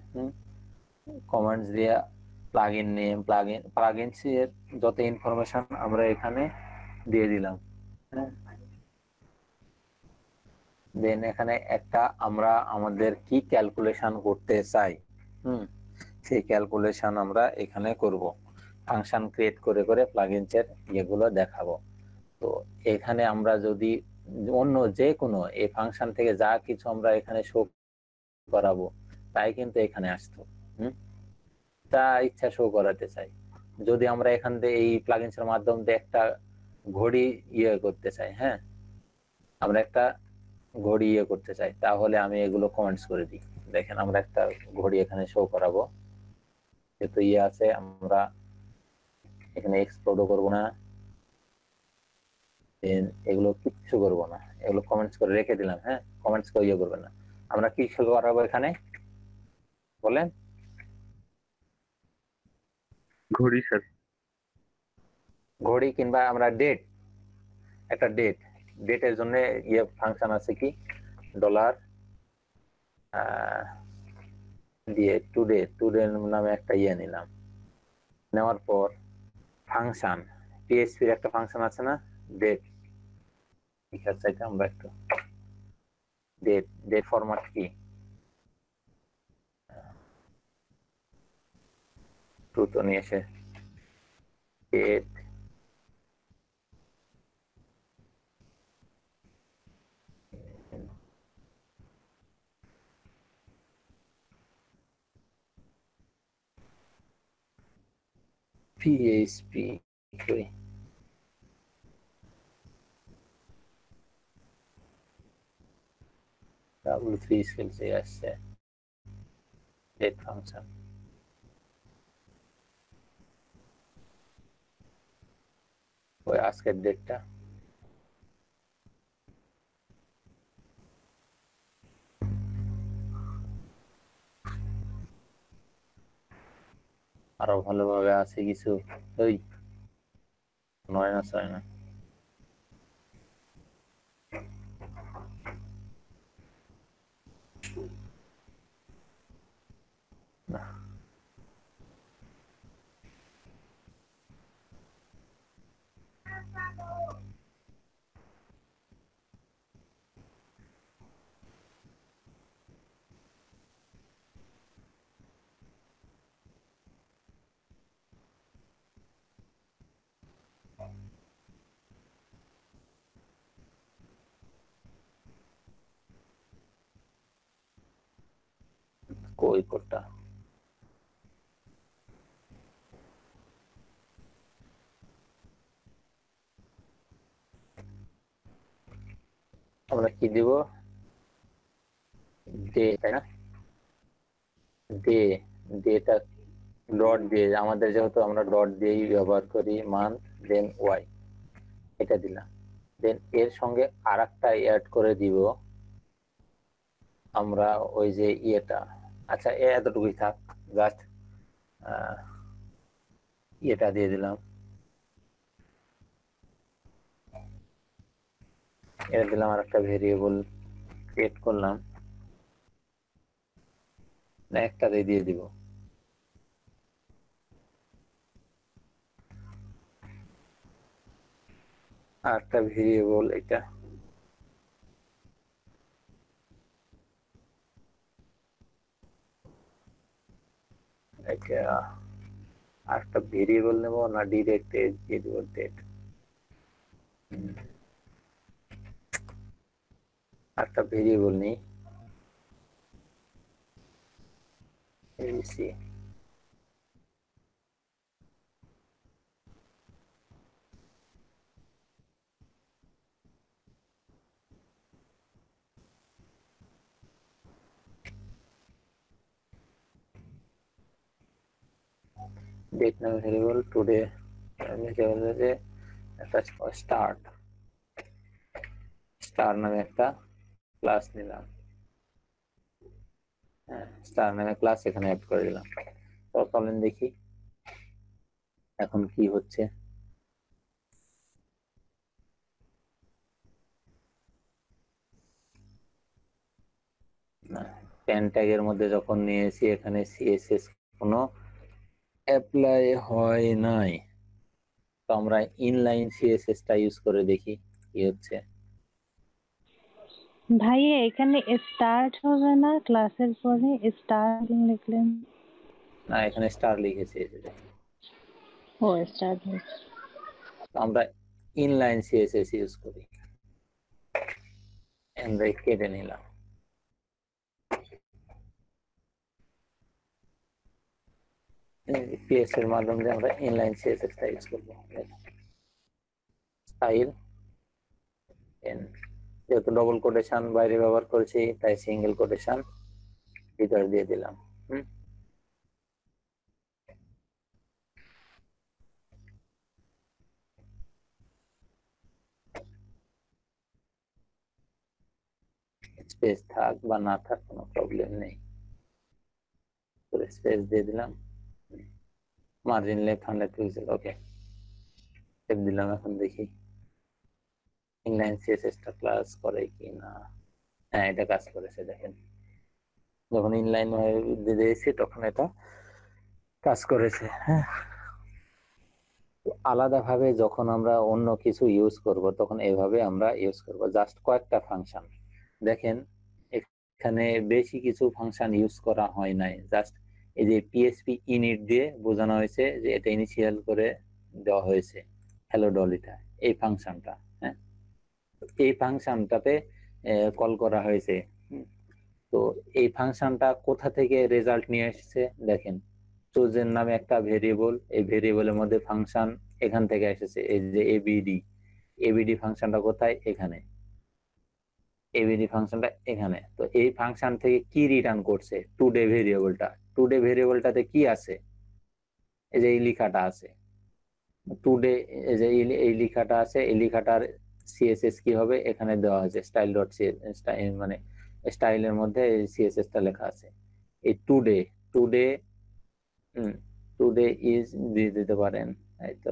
কমেন্টস দিয়ে প্লাগইন নেম, প্লাগইনস এর যত ইনফরমেশন আমরা এখানে দিয়ে দিলাম। দেন এখানে একটা আমরা আমাদের কি ক্যালকুলেশন করতে চাই, সেই ক্যালকুলেশন আমরা এখানে করব। ফাংশন ক্রিয়েট করে করে প্লাগইনস এর এগুলো দেখাবো। তো এখানে আমরা যদি অন্য যে কোনো এই ফাংশন থেকে যা কিছু আমরা এখানে শো করাবো তাই কিন্তু এখানে আসতো, তা ইচ্ছা শো করাতে চাই। যদি আমরা এখান থেকে এই প্লাগইনস এর মাধ্যমে একটা ঘড়ি ইয়ে করতে চাই, আমরা একটা ঘড়ি ইয়ে করতে চাই, তাহলে আমি এগুলো কমেন্টস করে দিই। দেখেন আমরা একটা ঘড়ি এখানে শো করাবো, যেহেতু ইয়ে আছে আমরা এখানে এক্সপ্লোরও করবো না, এগুলো কিচ্ছু করবো না, এগুলো কমেন্টস করে রেখে দিলাম। কমেন্টস করে ইয়ে করবেন না। আমরা কি শো করাবো এখানে বলেন? ঘড়ি স্যার। ঘড়ি কিংবা আমরা একটা ডেটের জন্য ইয়ে ফাংশন আছে কি, ডলার দিয়ে টুডে নামে একটা ইয়ে নিলাম, নেওয়ার পর ফাংশন, পিএইচপির একটা ফাংশন আছে না, ডেট, লিখার চাইতে আমরা একটু ডেট, ডেট ফরম্যাট কি দ্রুত নিয়ে এসে ডেট পিএইচপি W3 স্কিলসে আসছে ডেট ফাংশন। ওই আজকের ডেটটা আরো ভালোভাবে আছে কিছু, ওই 9 না 6 না, না কই কোডটা, আমরা কি দিব, ডে, তাই না, ডে, ডেটা ডট দিয়ে, আমাদের যেহেতু আমরা ডট দিয়েই ব্যবহার করি, মান্থ দেন ওয়াই, এটা দিলাম। দেন এর সঙ্গে আর একটা অ্যাড করে দিব আমরা, ওই যে ইয়েটা, আচ্ছা এতটুকুই থাক, জাস্ট ইয়েটা দিয়ে দিলাম, এটা দিলাম, আর একটা ভেরিয়েবল ক্রিয়েট করলাম, না একটাতে দিয়ে দিব, আর একটা ভেরিয়েবল এটা, এটা আর একটা ভেরিয়েবল নেব না ডিরেক্ট দিয়ে দিব ডেট, একটা ভেরিয়েবল নেই, এবিসি, ডেট নামে ভেরিয়েবল, টুডে যে একটা স্টার্ট, স্টার নামে একটা ক্লাস নিলাম, হ্যাঁ স্টার নামে ক্লাস এখানে অ্যাড করে দিলাম। তো চলেন দেখি এখন কি হচ্ছে। পেন ট্যাগের মধ্যে যখন নিয়েছি এখানে সিএসএস কোনো অ্যাপ্লাই হয় নাই, তো আমরা ইনলাইন সিএসএস টা ইউজ করে দেখি কি হচ্ছে। ভাইয়া এখানে স্টার্ট হবে না, ক্লাসের পরে স্টার লিখলেন? না এখানে স্টার লিখেছি, এই যে দেখেন। ও স্টার্ট হয়েছে। তো আমরা ইনলাইন সিএসএস ইউজ করি, আমরা কেটে নিলাম, পিএস এর মাধ্যমে আমরা ইনলাইন সিএসএস টা ইউজ করব। স্টাইল এন, যেহেতু ডবল কোটেশন বাইরে ব্যবহার করেছি তাই সিঙ্গেল কোটেশন ভিতরে দিয়ে দিলাম। স্পেস থাক বা না থাক কোনো প্রবলেম নেই, স্পেস দিয়ে দিলাম, margin left 100 pixel, okay save দিলাম। এখন দেখি ইনলাইন সিএসএস টা ক্লাস করে কি না, হ্যাঁ এটা কাজ করেছে, দেখেন যখন ইনলাইন হয়ে দিয়েছি তখন এটা কাজ করেছে। হ্যাঁ আলাদাভাবে যখন আমরা অন্য কিছু ইউজ করব তখন এইভাবে আমরা ইউজ করব, জাস্ট কয়েকটা ফাংশন। দেখেন এখানে বেশি কিছু ফাংশন ইউজ করা হয় নাই, জাস্ট এই যে পিএসপি ইনিট দিয়ে বোঝানো হয়েছে যে এটা ইনিশিয়াল করে দেওয়া হয়েছে হ্যালো ডলিটা, এই ফাংশনটা। হ্যাঁ, এই ফাংশনটাতে কল করা হয়েছে। তো এই ফাংশনটা কোথা থেকে রেজাল্ট নিয়ে এসেছে দেখেন, চোজেন নামে একটা ভেরিয়েবল, এই ভেরিয়েবলের মধ্যে ফাংশন এখান থেকে এসেছে, এই যে এবিডি, এবিডি ফাংশনটা কোথায়, এখানে এবিডি ফাংশনটা এখানে। তো এই ফাংশন থেকে কি রিটার্ন করছে, টুডে ভেরিয়েবলটা, টুডে ভেরিয়েবলটাতে কি আছে, এই যে এই লেখাটা আছে টুডে, এই যে এই লেখাটা আছে, এই লেখাটার সিএসএস কি হবে এখানে দেওয়া হয়েছে, স্টাইল ডট মানে স্টাইলের মধ্যে সিএসএস টা লেখা আছে। এই টুডে, টুডে টুডে ইজ দিয়ে দিতে পারেন, এই তো।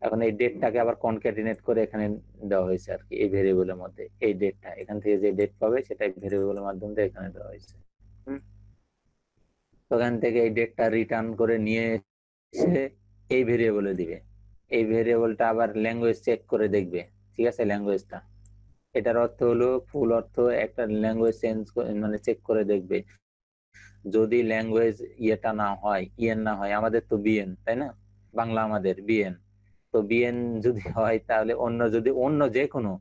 এখন এই ডেটটাকে আবার কনক্যাটিনেট করে এখানে দেওয়া হয়েছে আর কি, এই ভেরিয়েবলের মধ্যে এই ডেটটা, এখান থেকে যে ডেট পাবে সেটা ভেরিয়েবলের মাধ্যমে এখানে দেওয়া হয়েছে। তো এখান থেকে এই ডেটটা রিটার্ন করে নিয়ে এসে এই ভেরিয়েবলে দিবে, এই ভেরিয়েবলটা আবার ল্যাঙ্গুয়েজ চেক করে দেখবে, ঠিক আছে, ল্যাঙ্গুয়েজটা, এটার অর্থ হলো ফুল অর্থ একটা ল্যাঙ্গুয়েজ চেঞ্জ মানে চেক করে দেখবে, যদি ল্যাঙ্গুয়েজ ইয়েটা না হয়, ইএন না হয়, আমাদের তো বিএন তাই না, বাংলা আমাদের বিএন, তো বিএন যদি হয় তাহলে অন্য, যদি অন্য যে কোনো,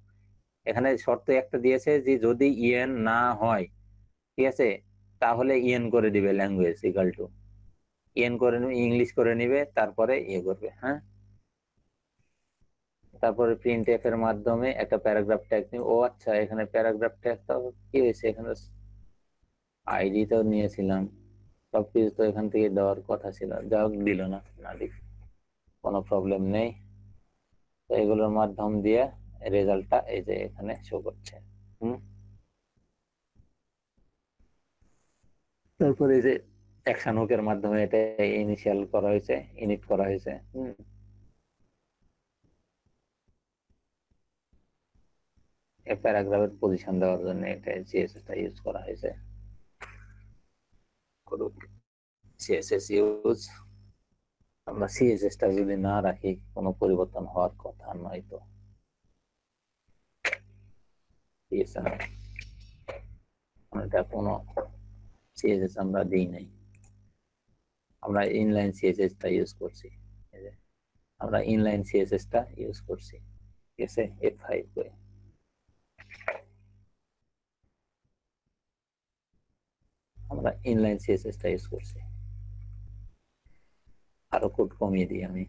এখানে শর্ত একটা দিয়েছে যে যদি ইএন না হয়, ঠিক আছে, তাহলে ইএন করে দিবে ল্যাঙ্গুয়েজ ইকাল টু, ইএন করে ইংলিশ করে নিবে, তারপরে ইয়ে করবে। হ্যাঁ, তারপরে প্রিন্ট এফ এর মাধ্যমে একটা প্যারাগ্রাফ ট্যাগ নিবে। ও আচ্ছা, এখানে প্যারাগ্রাফ ট্যাগটা কি হয়েছে, এখানে আইডি তো নিয়েছিলাম, সবকিছু তো এখান থেকে দেওয়ার কথা ছিল, যা হোক দিল না, না দিক কোনো প্রবলেম নেই। তো এগুলোর মাধ্যম দিয়ে রেজাল্টটা এই যে এখানে শো করছে। তারপরে এই যে অ্যাকশন হুকের মাধ্যমে এটা ইনিশিয়াল করা হয়েছে, ইনিট করা হয়েছে। এই প্যারাগ্রাফের পজিশন দেওয়ার জন্য এটা সিএসএস টা ইউজ করা হয়েছে। সিএসএস ইউজ, আমরা সিএসএস টা যদি না রাখি কোনো পরিবর্তন হওয়ার কথা নয়। তো এটা কোনো সিএসএস আমরা দিই নাই, আমরা ইনলাইন সিএসএস টা ইউজ করছি, আমরা ইনলাইন সিএসএস টা ইউজ করছি, ঠিক আছে, F5 করে। আমরা ইনলাইন সিএসএস টা ইউজ করছি। আরো কোড কমিয়ে দিই আমি,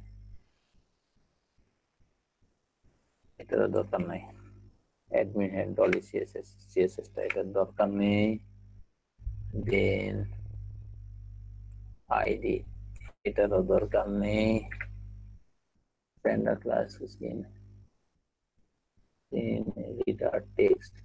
এটা দরকার নাই, admin head Dolly CSS, CSS টা এটার দরকার নেই। দেন আইডি, এটারও দরকার নেই। Standard class skin, reader text,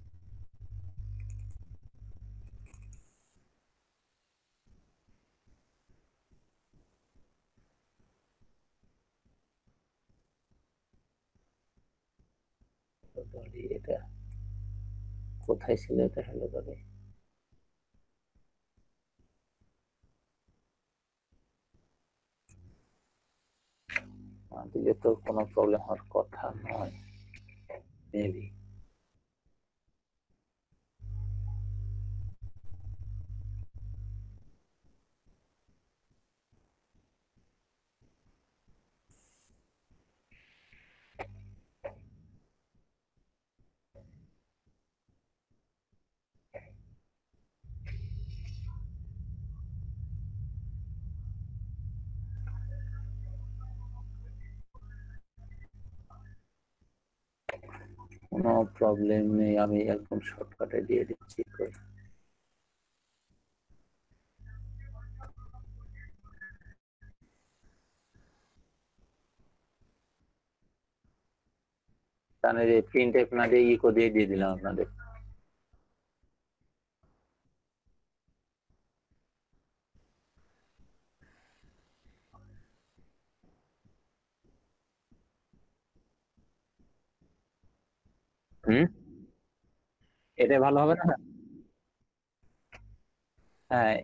এটা কোথায় ছিল, এটা হলো তবে দিলে তো কোনো প্রবলেম হওয়ার কথা নয়, মেবি। কোনো প্রবলেম নেই, আমি একদম শর্টকাটে দিয়ে দিচ্ছি। তাহলে প্রিন্ট এফ না দিয়ে ইকো দিয়ে দিয়ে দিলাম আপনাদের। এটা ভালো হবে না? হ্যাঁ,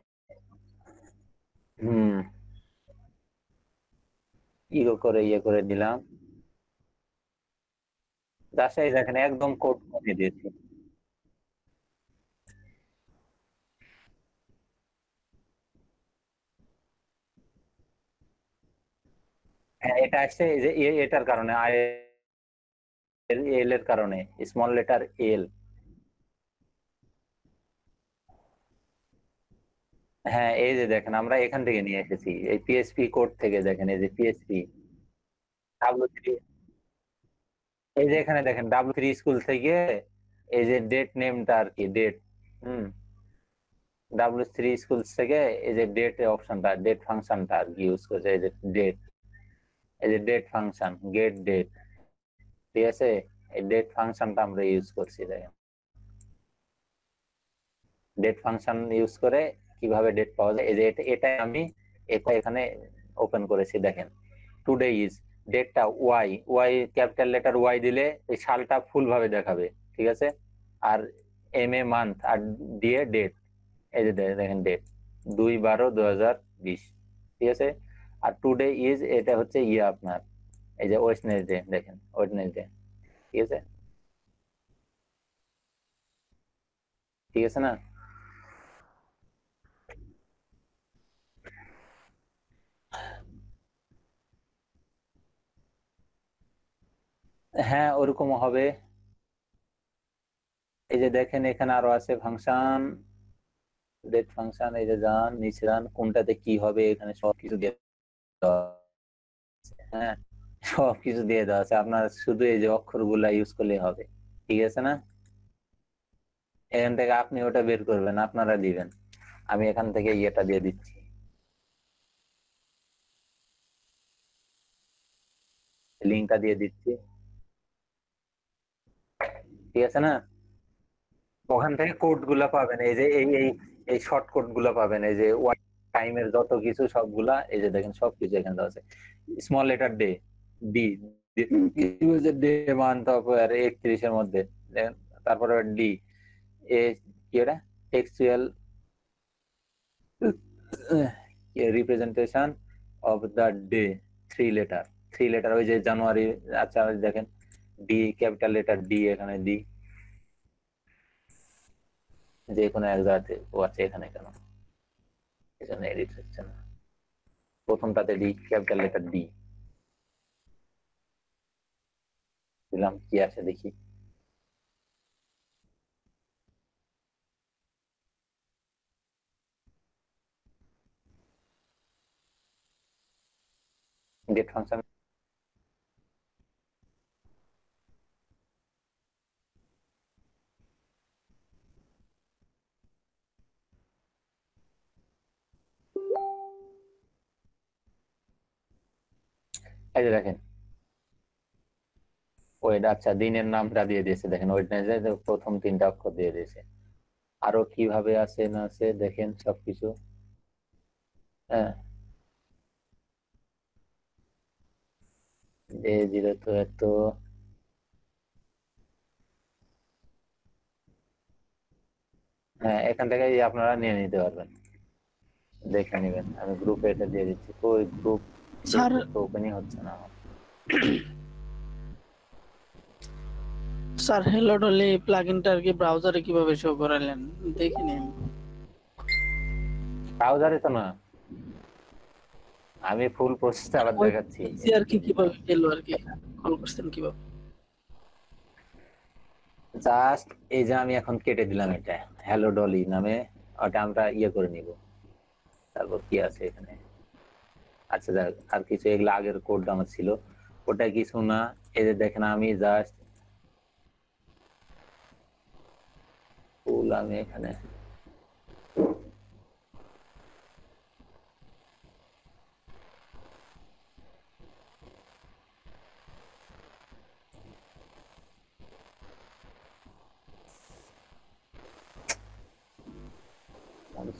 ইগো করে ইয়ে করে দিলাম। জাস্ট এই দেখেন একদম কোড করে দিয়েছি। হ্যাঁ, এটা আসছে এই যে এটার কারণে, এল এর কারণে, স্মল লেটার এল। হ্যাঁ, এই যে দেখেন আমরা এখান থেকে নিয়ে এসেছি, এই পিএসপি কোড থেকে। দেখেন এই যে পিএসপি W3, এই যে এখানে দেখেন W3 স্কুল থেকে এই যে ডেট নেমটা আর কি, ডেট। W3 স্কুল থেকে এই যে ডেট অপশনটা, ডেট ফাংশনটা আর কি ইউজ করছে। এই যে ডেট, এই যে ডেট ফাংশন, গেট ডেট, ঠিক আছে? এই ডেট ফাংশনটা আমরা ইউজ করছি। দেখেন ডেট ফাংশন ইউজ করে কিভাবে ডেট পাওয়া যায়, এই যে এটা আমি এখানে ওপেন করেছি। দেখেন টুডে ইজ, ডেটটা ওয়াই, ক্যাপিটাল লেটার ওয়াই দিলে এই সালটা ফুল ভাবে দেখাবে, ঠিক আছে? আর এম এ মান্থ, আর দিয়ে ডেট, এই যে দেখেন ডেট 2/12/2020, ঠিক আছে? আর টুডে ইজ এটা হচ্ছে আপনার এই যে ওয়েডনেসডে, দেখেন ওয়েডনেসডে, ঠিক আছে? ঠিক আছে না? হ্যাঁ, ওরকম হবে। এই যে দেখেন এখানে আরো আছে ফাংশন, ডেট ফাংশন। এই যে যান নিচে যান, কোনটাতে কি হবে এখানে সবকিছু দিয়ে দেওয়া আছে। হ্যাঁ, সবকিছু দিয়ে দেওয়া আছে, আপনার শুধু এই যে অক্ষরগুলা ইউজ করলে হবে, ঠিক আছে না? এখান থেকে আপনি ওটা বের করবেন, আপনারা দিবেন। আমি এখান থেকে ইয়েটা দিয়ে দিচ্ছি, লিঙ্কটা দিয়ে দিচ্ছি, ঠিক আছে না? ওখান থেকে কোড গুলা পাবেন, এই যে এই শর্ট কোড গুলা পাবেন, এই যে ওয়াই টাইমের যত কিছু সবগুলা, এই যে দেখেন সবকিছু এখানে দেওয়া আছে। Small letter day, D, day month of 31 এর মধ্যে, তারপরে ডি, এ কি এটা, textual representation of the day, 3 letter, ওই যে জানুয়ারি। আচ্ছা দেখেন ডি, ক্যাপিটাল লেটার ডি, এখানে ডি, যে কোনো এক জায়গাতে ও আছে, এখানে কেন এখানে এডিট হচ্ছে না? প্রথমটাতে ডি, ক্যাপিটাল লেটার ডি দিলাম, কি আছে দেখি। গেট ফাংশন, এই যে দেখেন ওয়েট, আচ্ছা দিনের নামটা দিয়ে দিয়েছে, দেখেন ওয়েডনেসডে প্রথম 3টা অক্ষর দিয়ে দিয়েছে। আরো কিভাবে আছে না আছে দেখেন সবকিছু। হ্যাঁ, ডে 0 তো এত, হ্যাঁ এখান থেকে আপনারা নিয়ে নিতে পারবেন, দেখে নেবেন। আমি গ্রুপে এটা দিয়ে দিচ্ছি, তো ওই গ্রুপ স্যার তো ওপেনই হচ্ছে না আমার। স্যার হেলো ডলি প্লাগইনটা আর কি ব্রাউজারে কিভাবে শো করালেন দেখিনি আমি। ব্রাউজারে তো না, আমি ফুল প্রসেসটা আবার দেখাচ্ছি। আর কি কিভাবে এলো আর কি, কল করছেন কিভাবে? জাস্ট এই যে আমি এখন কেটে দিলাম এটা হ্যালো ডলি নামে, ওটা আমরা ইয়ে করে নিব। তারপর কি আছে এখানে, আচ্ছা যাক, আর কিছু এগুলো আগের কোড আমার ছিল, ওটা কিছু না। এই যে দেখেন আমি জাস্ট ফুল, আমি এখানে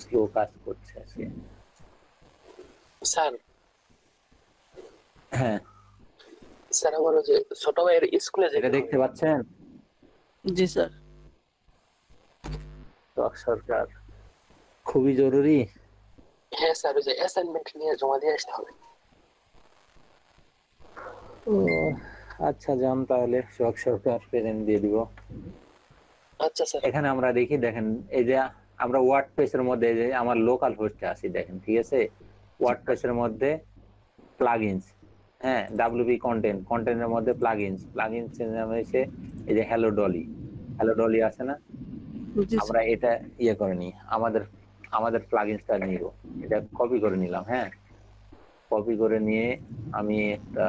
স্লো কাজ করছে আজকে। স্যার হ্যাঁ, স্যার আমার ওই যে ছোট ভাইয়ের স্কুলে এটা দেখতে পাচ্ছেন? জি স্যার। সরকার খুবই জরুরি। হ্যাঁ স্যার, ওই যে অ্যাসাইনমেন্ট নিয়ে জমা দিয়ে আসতে হবে। ও আচ্ছা, যান তাহলে সোহাগ সরকার প্রেজেন্ট দিয়ে দিব। আচ্ছা স্যার। এখানে আমরা দেখি, দেখেন এই যে আমরা ওয়ার্ডপ্রেসের মধ্যে এই যে আমার লোকাল হোস্টে আছি, দেখেন ঠিক আছে। ওয়ার্ডপ্রেসের মধ্যে প্লাগইনস, হ্যাঁ, ডাব্লিউপি কন্টেন্ট, কন্টেন্টের মধ্যে প্লাগইনস, প্লাগইনস নামে এসে এই যে হ্যালো ডলি, হ্যালো ডলি আছে না, জি আমরা এটা ইয়ে করে নি, আমাদের আমাদের প্লাগইনসটা নিব, এটা কপি করে নিলাম। হ্যাঁ, কপি করে নিয়ে আমি একটা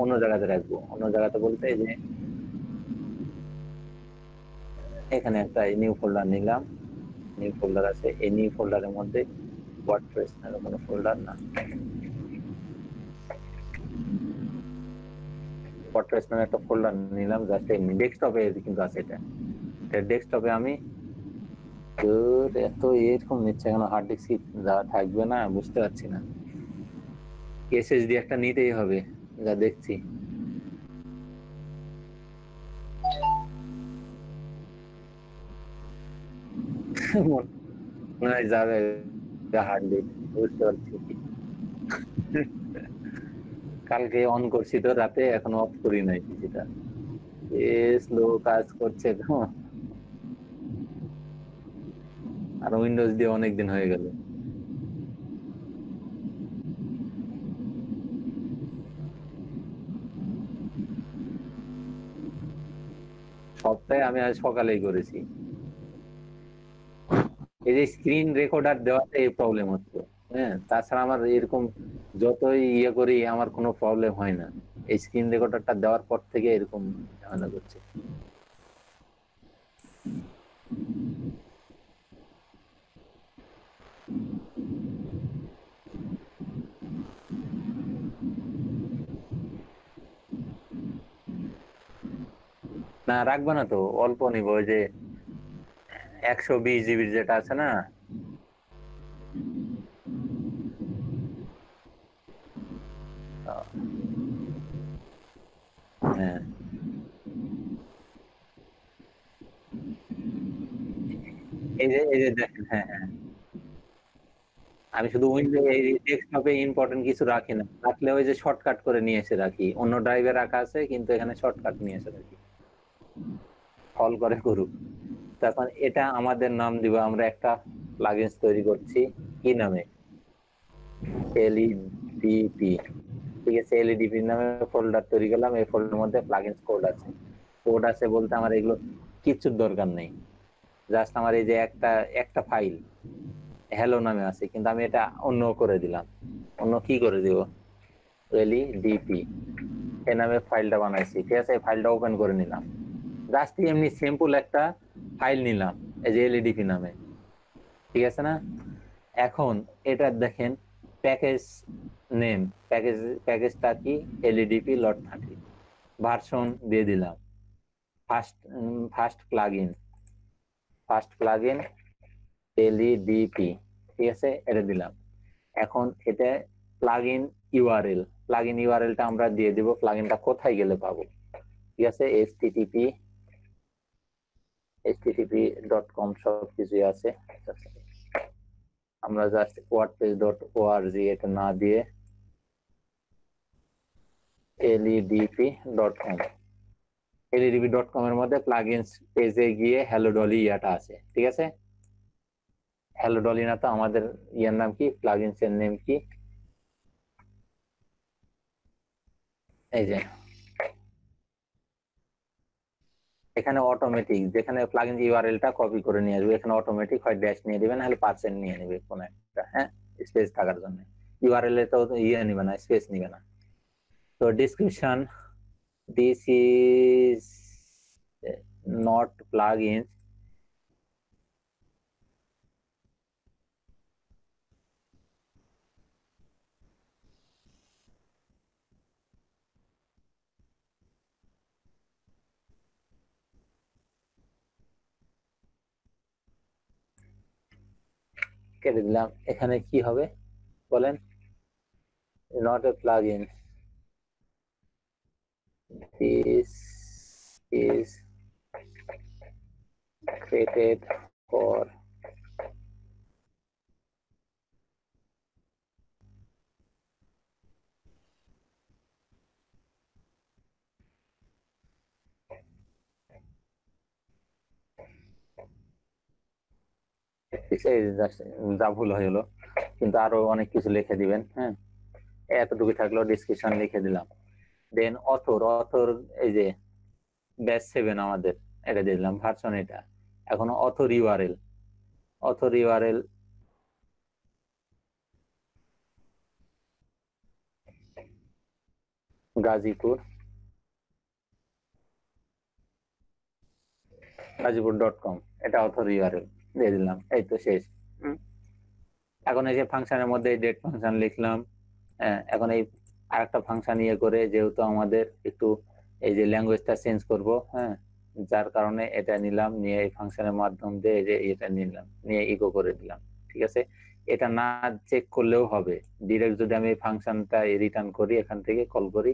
অন্য জায়গাতে রাখবো। অন্য জায়গাতে বলতে এই যে এখানে একটা নিউ ফোল্ডার নিলাম, নিউ ফোল্ডার আছে, এই নিউ ফোল্ডারের মধ্যে ওয়ার্ডপ্রেস নামে কোনো ফোল্ডার না, ওয়ার্ডপ্রেস নামে একটা ফোল্ডার নিলাম, জাস্ট এমনি ডেস্কটপে কিন্তু আছে। এটা ডেস্কটপে আমি এত এরকম নিচ্ছে কেন, হার্ড ডিস্ক যা থাকবে না বুঝতে পারছি না। এসএসডি একটা নিতেই হবে, যা দেখছি। মনে হয় যাবে হার্ড ডিস্ক, বুঝতে পারছি কি। কালকে অন করছি তো রাতে, এখনো অফ করি নাই কিছুটা, স্লো কাজ করছে তো। আর উইন্ডোজ দিয়ে অনেকদিন হয়ে গেল। সপ্তাহে আমি আজ সকালেই করেছি। এই যে স্ক্রিন রেকর্ডার দেওয়াতে এই প্রবলেম হচ্ছে। হ্যাঁ, তাছাড়া আমার এরকম যতই ইয়ে করি আমার কোনো প্রবলেম হয় না, এই স্ক্রিন রেকর্ডারটা দেওয়ার পর থেকে এরকম ঝামেলা করছে। না রাখবে না তো, অল্প নিব, ওই যে 120 জিবির যেটা আছে না। হ্যাঁ, এই যে দেখেন, হ্যাঁ হ্যাঁ, আমি শুধু উইন্ডো এই ডেস্কটপে ইম্পর্টেন্ট কিছু রাখি না, রাখলে ওই যে শর্টকাট করে নিয়ে এসে রাখি, অন্য ড্রাইভে রাখা আছে কিন্তু এখানে শর্টকাট নিয়ে এসে রাখি, কল করে করুক। তখন এটা আমাদের নাম দিব, আমরা একটা প্লাগইনস তৈরি করছি, কি নামে, এলইডিপি। ঠিক আছে, এলইডিপি নামে ফোল্ডার তৈরি করলাম, এই ফোল্ডারের মধ্যে প্লাগইনস কোড আছে। কোড আছে বলতে আমার এগুলো কিচ্ছুর দরকার নেই, জাস্ট আমার এই যে একটা একটা ফাইল হ্যালো নামে আছে, কিন্তু আমি এটা অন্য করে দিলাম। অন্য কি করে দিব, এলইডিপি এ নামে ফাইলটা বানাইছি। ঠিক আছে, ফাইলটা ওপেন করে নিলাম, জাস্ট এমনি সিম্পল একটা ফাইল নিলাম এই যে এলইডিপি নামে। ঠিক আছে না, এখন এটা দেখেন প্যাকেজ নেম, প্যাকেজটা কি, এলইডিপি লট 30, ভার্সন দিয়ে দিলাম ফার্স্ট প্লাগইন এলইডিপি। ঠিক আছে, এটা দিলাম। এখন এটা প্লাগইন ইউআরএলটা আমরা দিয়ে দিব, প্লাগইনটা কোথায় গেলে পাবো। ঠিক আছে, http.com সব কিছুই আছে। আমরা জাস্ট wordpress.org এটা না দিয়ে ledp.com, ledp.com এর মধ্যে প্লাগইনস পেজে গিয়ে হ্যালো ডলি ইয়াটা আছে। ঠিক আছে, হ্যালো ডলি না তো আমাদের ইয়ার নাম কি, প্লাগইনস এর নেম কি, এই যে এখানে অটোমেটিক, যেখানে প্লাগইন ইউআরএলটা কপি করে নিয়ে আসবে, এখানে অটোমেটিক হয় ড্যাশ নিয়ে দিবেন, নাহলে পার্সেন্ট নিয়ে নেবে কোন একটা, হ্যাঁ, স্পেস থাকার জন্য। ইউআরএল এ তো ইয়ে নিবে না, স্পেস নিবে না। তো description, this is not plugins, কেটে দিলাম। এখানে কি হবে বলেন, not a plugin, this is created for এই just যা ভুল হয়ে গেলো, কিন্তু আরো অনেক কিছু লিখে দিবেন। হ্যাঁ, এতটুকু থাকলো, ডিসক্রিপশন লিখে দিলাম। দেন অথর এই যে ব্যাচ 7 আমাদের, এটা দিয়ে দিলাম ভার্সন এটা। এখন অথর ইউআরএল গাজীপুর.com, এটা অথর ইউআরএল দিয়ে দিলাম। এই তো শেষ। এখন এই যে ফাংশনের মধ্যে ডেট ফাংশন লিখলাম। এখন এই আরেকটা ফাংশন ইয়ে করে, যেহেতু আমাদের একটু এই যে ল্যাঙ্গুয়েজটা চেঞ্জ করব, হ্যাঁ, যার কারণে এটা নিলাম, নিয়ে এই ফাংশনের মাধ্যম দিয়ে এই যে এটা নিলাম, নিয়ে ইকো করে দিলাম। ঠিক আছে, এটা না চেক করলেও হবে, ডিরেক্ট যদি আমি এই ফাংশনটা রিটার্ন করি, এখান থেকে কল করি,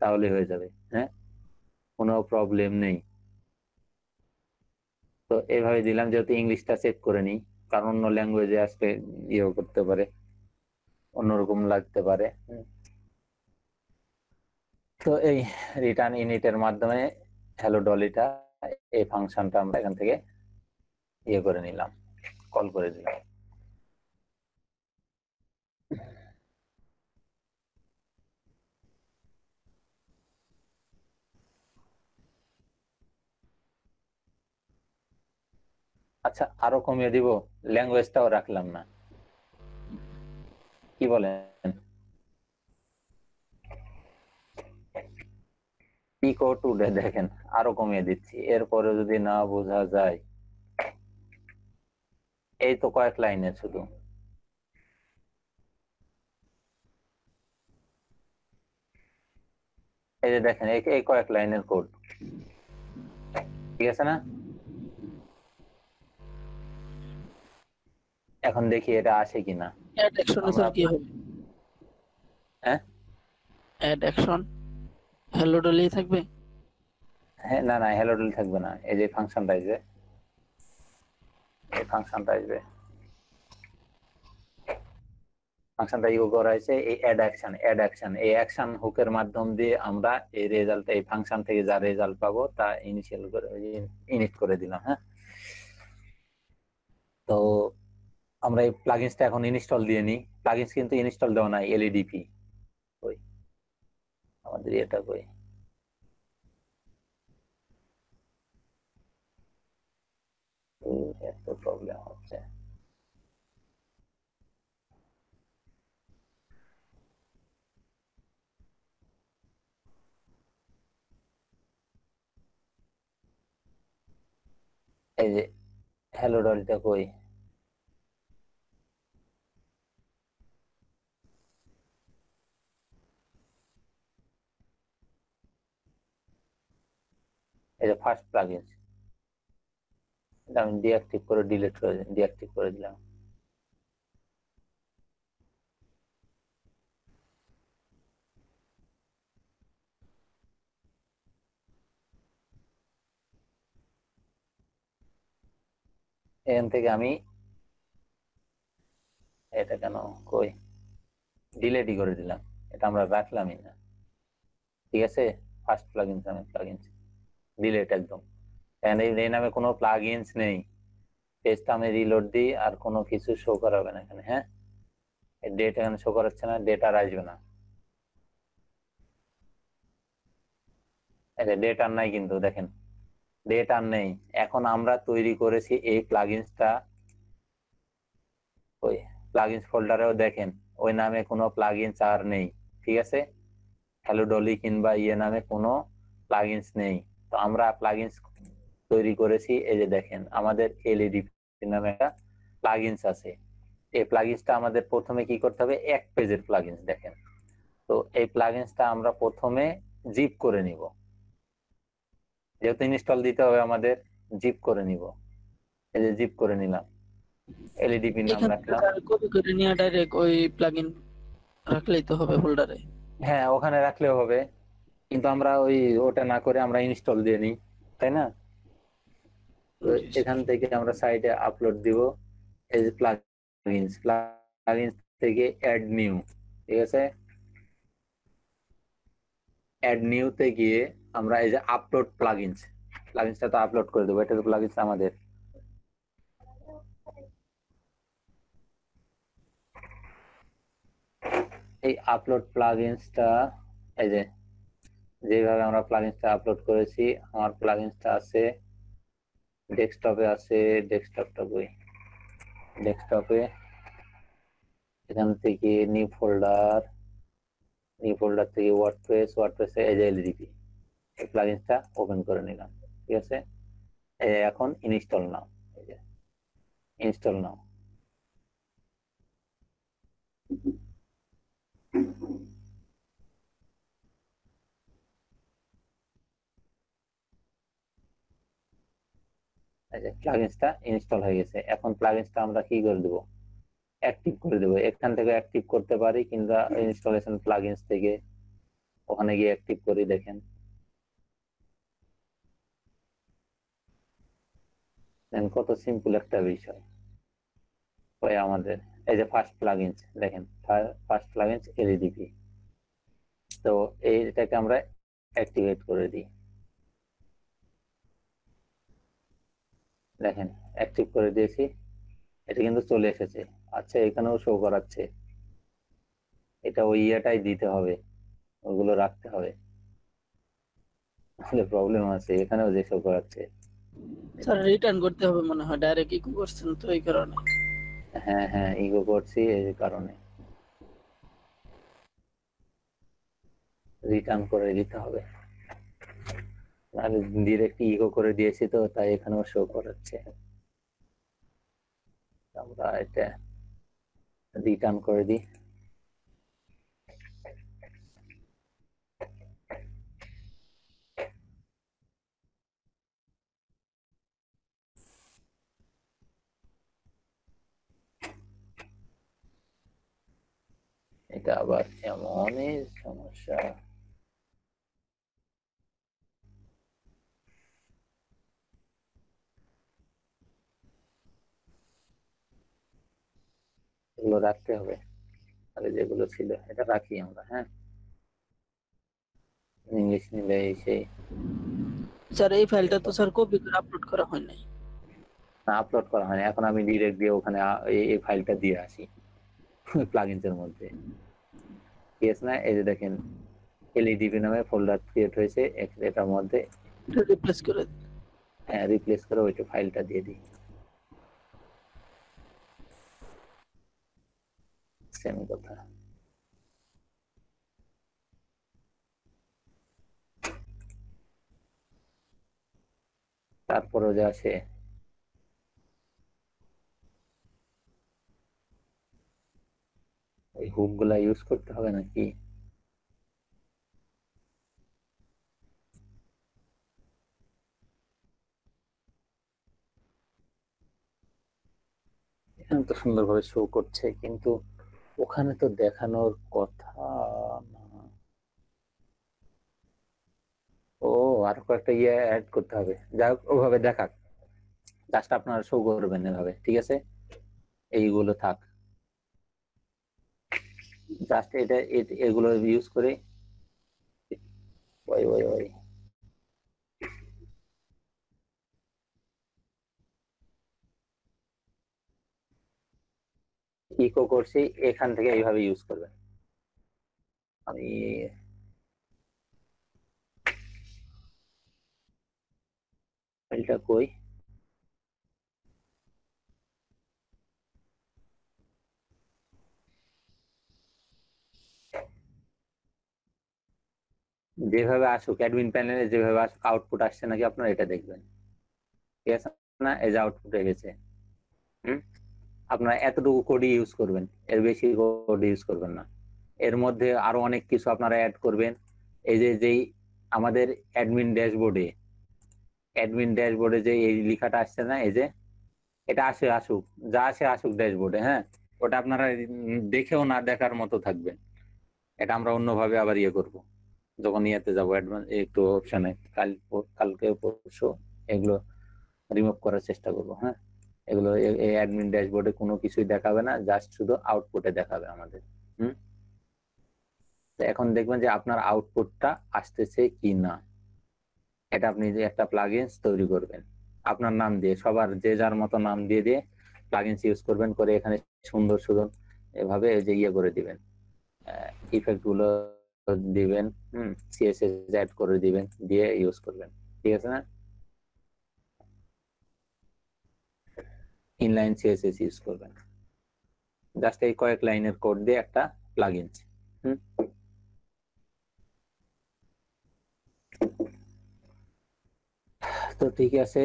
তাহলে হয়ে যাবে। হ্যাঁ, কোনো প্রবলেম নেই। তো এইভাবে দিলাম, যেহেতু ইংলিশটা চেক করে নিই, কারণ অন্য ল্যাঙ্গুয়েজে আজকে ইয়েও করতে পারে, অন্যরকম লাগতে পারে। তো এই রিটার্ন ইনিটের মাধ্যমে হ্যালো ডলিটা, এই ফাংশনটা আমরা এখান থেকে ইয়ে করে নিলাম, কল করে দিলাম। আচ্ছা, আরো কমিয়ে দিব, ল্যাঙ্গুয়েজটাও রাখলাম না, কি বলেন? ইকো টুডে দেখেন, আরো কমিয়ে দিচ্ছি, এরপরে যদি না বোঝা যায়। এই তো কয়েক লাইনে শুধু, এই যে দেখেন, এই কয়েক লাইনের কোড, ঠিক আছে না? এখন দেখি এটা আসে কিনা। অ্যাড অ্যাকশনে স্যার কি হবে? হ্যাঁ, অ্যাড অ্যাকশন হ্যালো ডলি থাকবে? হ্যাঁ, না না, হ্যালো ডলি থাকবে না। এই যে ফাংশনটা আসবে, এই ফাংশনটা আসবে, ফাংশনটা ইউ করা হয়েছে, এই অ্যাড অ্যাকশন, এই অ্যাকশন হুকের মাধ্যম দিয়ে আমরা এই রেজাল্ট, এই ফাংশন থেকে যা রেজাল্ট পাবো তা ইনিশিয়াল করে ইনিট করে দিলাম। হ্যাঁ, তো আমরা এই প্লাগইনসটা এখন ইনস্টল দিয়ে নিই। প্লাগইনস কিন্তু ইনস্টল দেওয়া নাই, এলইডিপি কই আমাদের, এটা কই, এত প্রবলেম হচ্ছে। এই যে হ্যালো ডলটা কই, এই যে ফার্স্ট প্লাগইনস, এটা আমি ডিঅ্যাক্টিভ করে ডিঅ্যাক্টিভ করে দিলাম। এখান থেকে আমি এটা কেন কই ডিলেটই করে দিলাম, এটা আমরা রাখলামই না। ঠিক আছে, ফার্স্ট প্লাগইনস ডিলেট একদম, কারণ এই নামে কোনো প্লাগইনস নেই। পেজটা আমি রিলোড দিই, আর কোনো কিছু শো করাবে না এখানে। হ্যাঁ, ডেট এখানে শো করাচ্ছে না, ডেট আর আসবে না, ডেট আর নাই, কিন্তু দেখেন ডেট আর নেই। এখন আমরা তৈরি করেছি এই প্লাগইনসটা, ওই প্লাগইনস ফোল্ডারেও দেখেন ওই নামে কোনো প্লাগইনস আর নেই। ঠিক আছে, হ্যালো ডলি কিংবা ইয়ে নামে কোনো প্লাগইনস নেই। তো আমরা প্লাগইনস তৈরি করেছি, এই যে দেখেন আমাদের এলইডি নামে একটা প্লাগইনস আছে। এই প্লাগইনসটা আমাদের প্রথমে কি করতে হবে, এক পেজের প্লাগইনস দেখেন। তো এই প্লাগইনসটা আমরা প্রথমে জিপ করে নিব, যেহেতু ইনস্টল দিতে হবে আমাদের, জিপ করে নিব। এই যে জিপ করে নিলাম, এলইডিপি নাম এখান রাখলাম। থেকে কপি করে নিয়ে ডাইরেক্ট ওই প্লাগইন রাখলেই তো হবে ফোল্ডারে? হ্যাঁ, ওখানে রাখলেও হবে, কিন্তু আমরা ওটা না করে আমরা ইনস্টল দিয়ে নিই, তাই না? তো এখান থেকে আমরা সাইটে আপলোড দিব, এই যে প্লাগইনস থেকে অ্যাড নিউ। ঠিক আছে, অ্যাড নিউতে গিয়ে আমরা এই যে আপলোড প্লাগইনসটা তো আপলোড করে দেবো। এটা তো প্লাগইনস আমাদের, এই আপলোড প্লাগইনসটা, এই যে যেভাবে আমরা প্লাগইনসটা আপলোড করেছি, আমার প্লাগইনসটা আছে ডেস্কটপে, আছে ডেস্কটপটা কই, ডেস্কটপে এখান থেকে নিউ ফোল্ডার থেকে ওয়ার্ডপ্রেসে এই যে এলডিপি, এই প্লাগইনসটা ওপেন করে নিলাম। ঠিক আছে, এখন ইনস্টল নাও, এই যে ইনস্টল নাও। এই যে প্লাগইনসটা ইনস্টল হয়ে গেছে। এখন প্লাগইনসটা আমরা কি করে দেব, অ্যাক্টিভ করে দেব। এখান থেকে অ্যাক্টিভ করতে পারি, কিংবা ইনস্টলেশন প্লাগইনস থেকে ওখানে গিয়ে অ্যাক্টিভ করি। দেখেন কত সিম্পল একটা বিষয়। ওই আমাদের এই যে ফার্স্ট প্লাগইনস, দেখেন ফার্স্ট প্লাগইনস এলডিপি। তো এইটাকে আমরা অ্যাক্টিভেট করে দিই। দেখেন অ্যাক্টিভ করে দিয়েছি, এটা কিন্তু চলে এসেছে। আচ্ছা, এখানেও শো করাচ্ছে। এটা ওই ইয়েটাই দিতে হবে, ওগুলো রাখতে হবে, তাহলে প্রবলেম আছে। এখানেও যে শো করাচ্ছে, স্যার রিটার্ন করতে হবে মনে হয়, ডাইরেক্ট ইকো করছেন তো এই কারণে। হ্যাঁ হ্যাঁ, ইগো করছি এই কারণে রিটার্ন করে দিতে হবে। আর ডিরেক্ট ইগো করে দিয়েছি তো, তাই এখানেও শো করাচ্ছে। আমরা এটা রিটার্ন করে দিই। এটা আবার এমনই সমস্যা। এগুলো রাখতে হবে, আরে যেগুলো ছিল এটা রাখি আমরা। হ্যাঁ, ইংলিশ নিলে সেই স্যার এই ফাইলটা তো স্যার কপি করে আপলোড করা হয় নাই। আপলোড করা হয়নি। এখন আমি ডিরেক্ট দিয়ে ওখানে এই ফাইলটা দিয়ে আসি প্লাগইনস এর মধ্যে। ঠিক আছে না? এই যে দেখেন এলইডিপি নামে ফোল্ডার ক্রিয়েট হয়েছে, এটার মধ্যে রিপ্লেস করে দিন। হ্যাঁ, রিপ্লেস করে ওইটা ফাইলটা দিয়ে দিই। সেম কথা। তারপরে যে আসে ওই হুক গুলা ইউজ করতে হবে নাকি? এখানে তো সুন্দরভাবে শো করছে, কিন্তু ওখানে তো দেখানোর কথা না। ও, আর কয়েকটা ইয়ে অ্যাড করতে হবে। যাই হোক, ওভাবে দেখাক, জাস্ট আপনারা শো করবেন এভাবে। ঠিক আছে, এইগুলো থাক, জাস্ট এটা এগুলো ইউজ করে। ওই ওই ওই ইকো করছি, এখান থেকে এইভাবে ইউজ করবেন। আমি ফাইলটা কই, যেভাবে আসুক অ্যাডমিন প্যানেলে, যেভাবে আসুক আউটপুট আসছে নাকি আপনারা এটা দেখবেন। ঠিক আছে না? এই যে আউটপুট হয়ে গেছে। আপনারা এতটুকু কোডই ইউজ করবেন, এর বেশি কোড ইউজ করবেন না। এর মধ্যে আরো অনেক কিছু আপনারা অ্যাড করবেন। এই যে যেই আমাদের অ্যাডমিন ড্যাশবোর্ডে যে এই লেখাটা আসছে না, এই যে এটা আসুক, যা আসে আসুক ড্যাশবোর্ডে। হ্যাঁ, ওটা আপনারা দেখেও না দেখার মতো থাকবে। এটা আমরা অন্যভাবে আবার ইয়ে করবো, যখন ইয়েতে যাবো একটু অপশনে, কালকে পরশু এগুলো রিমুভ করার চেষ্টা করবো। হ্যাঁ, এগুলো এই অ্যাডমিন ড্যাশবোর্ডে কোনো কিছুই দেখাবে না, জাস্ট শুধু আউটপুটে দেখাবে আমাদের। তো এখন দেখবেন যে আপনার আউটপুটটা আসতেছে কি না। এটা আপনি যে একটা প্লাগইনস তৈরি করবেন আপনার নাম দিয়ে, সবার যে যার মতো নাম দিয়ে দিয়ে প্লাগইনস ইউজ করবেন, করে এখানে সুন্দর সুন্দর এভাবে যে ইয়ে করে দিবেন, ইফেক্ট গুলো দিবেন, সিএসএস অ্যাড করে দিবেন, দিয়ে ইউজ করবেন, ঠিক আছে না? ইনলাইন সিএসএস ইউজ করবেন, জাস্ট এই কয়েক লাইনের কোড দিয়ে একটা প্লাগইন। তো ঠিক আছে।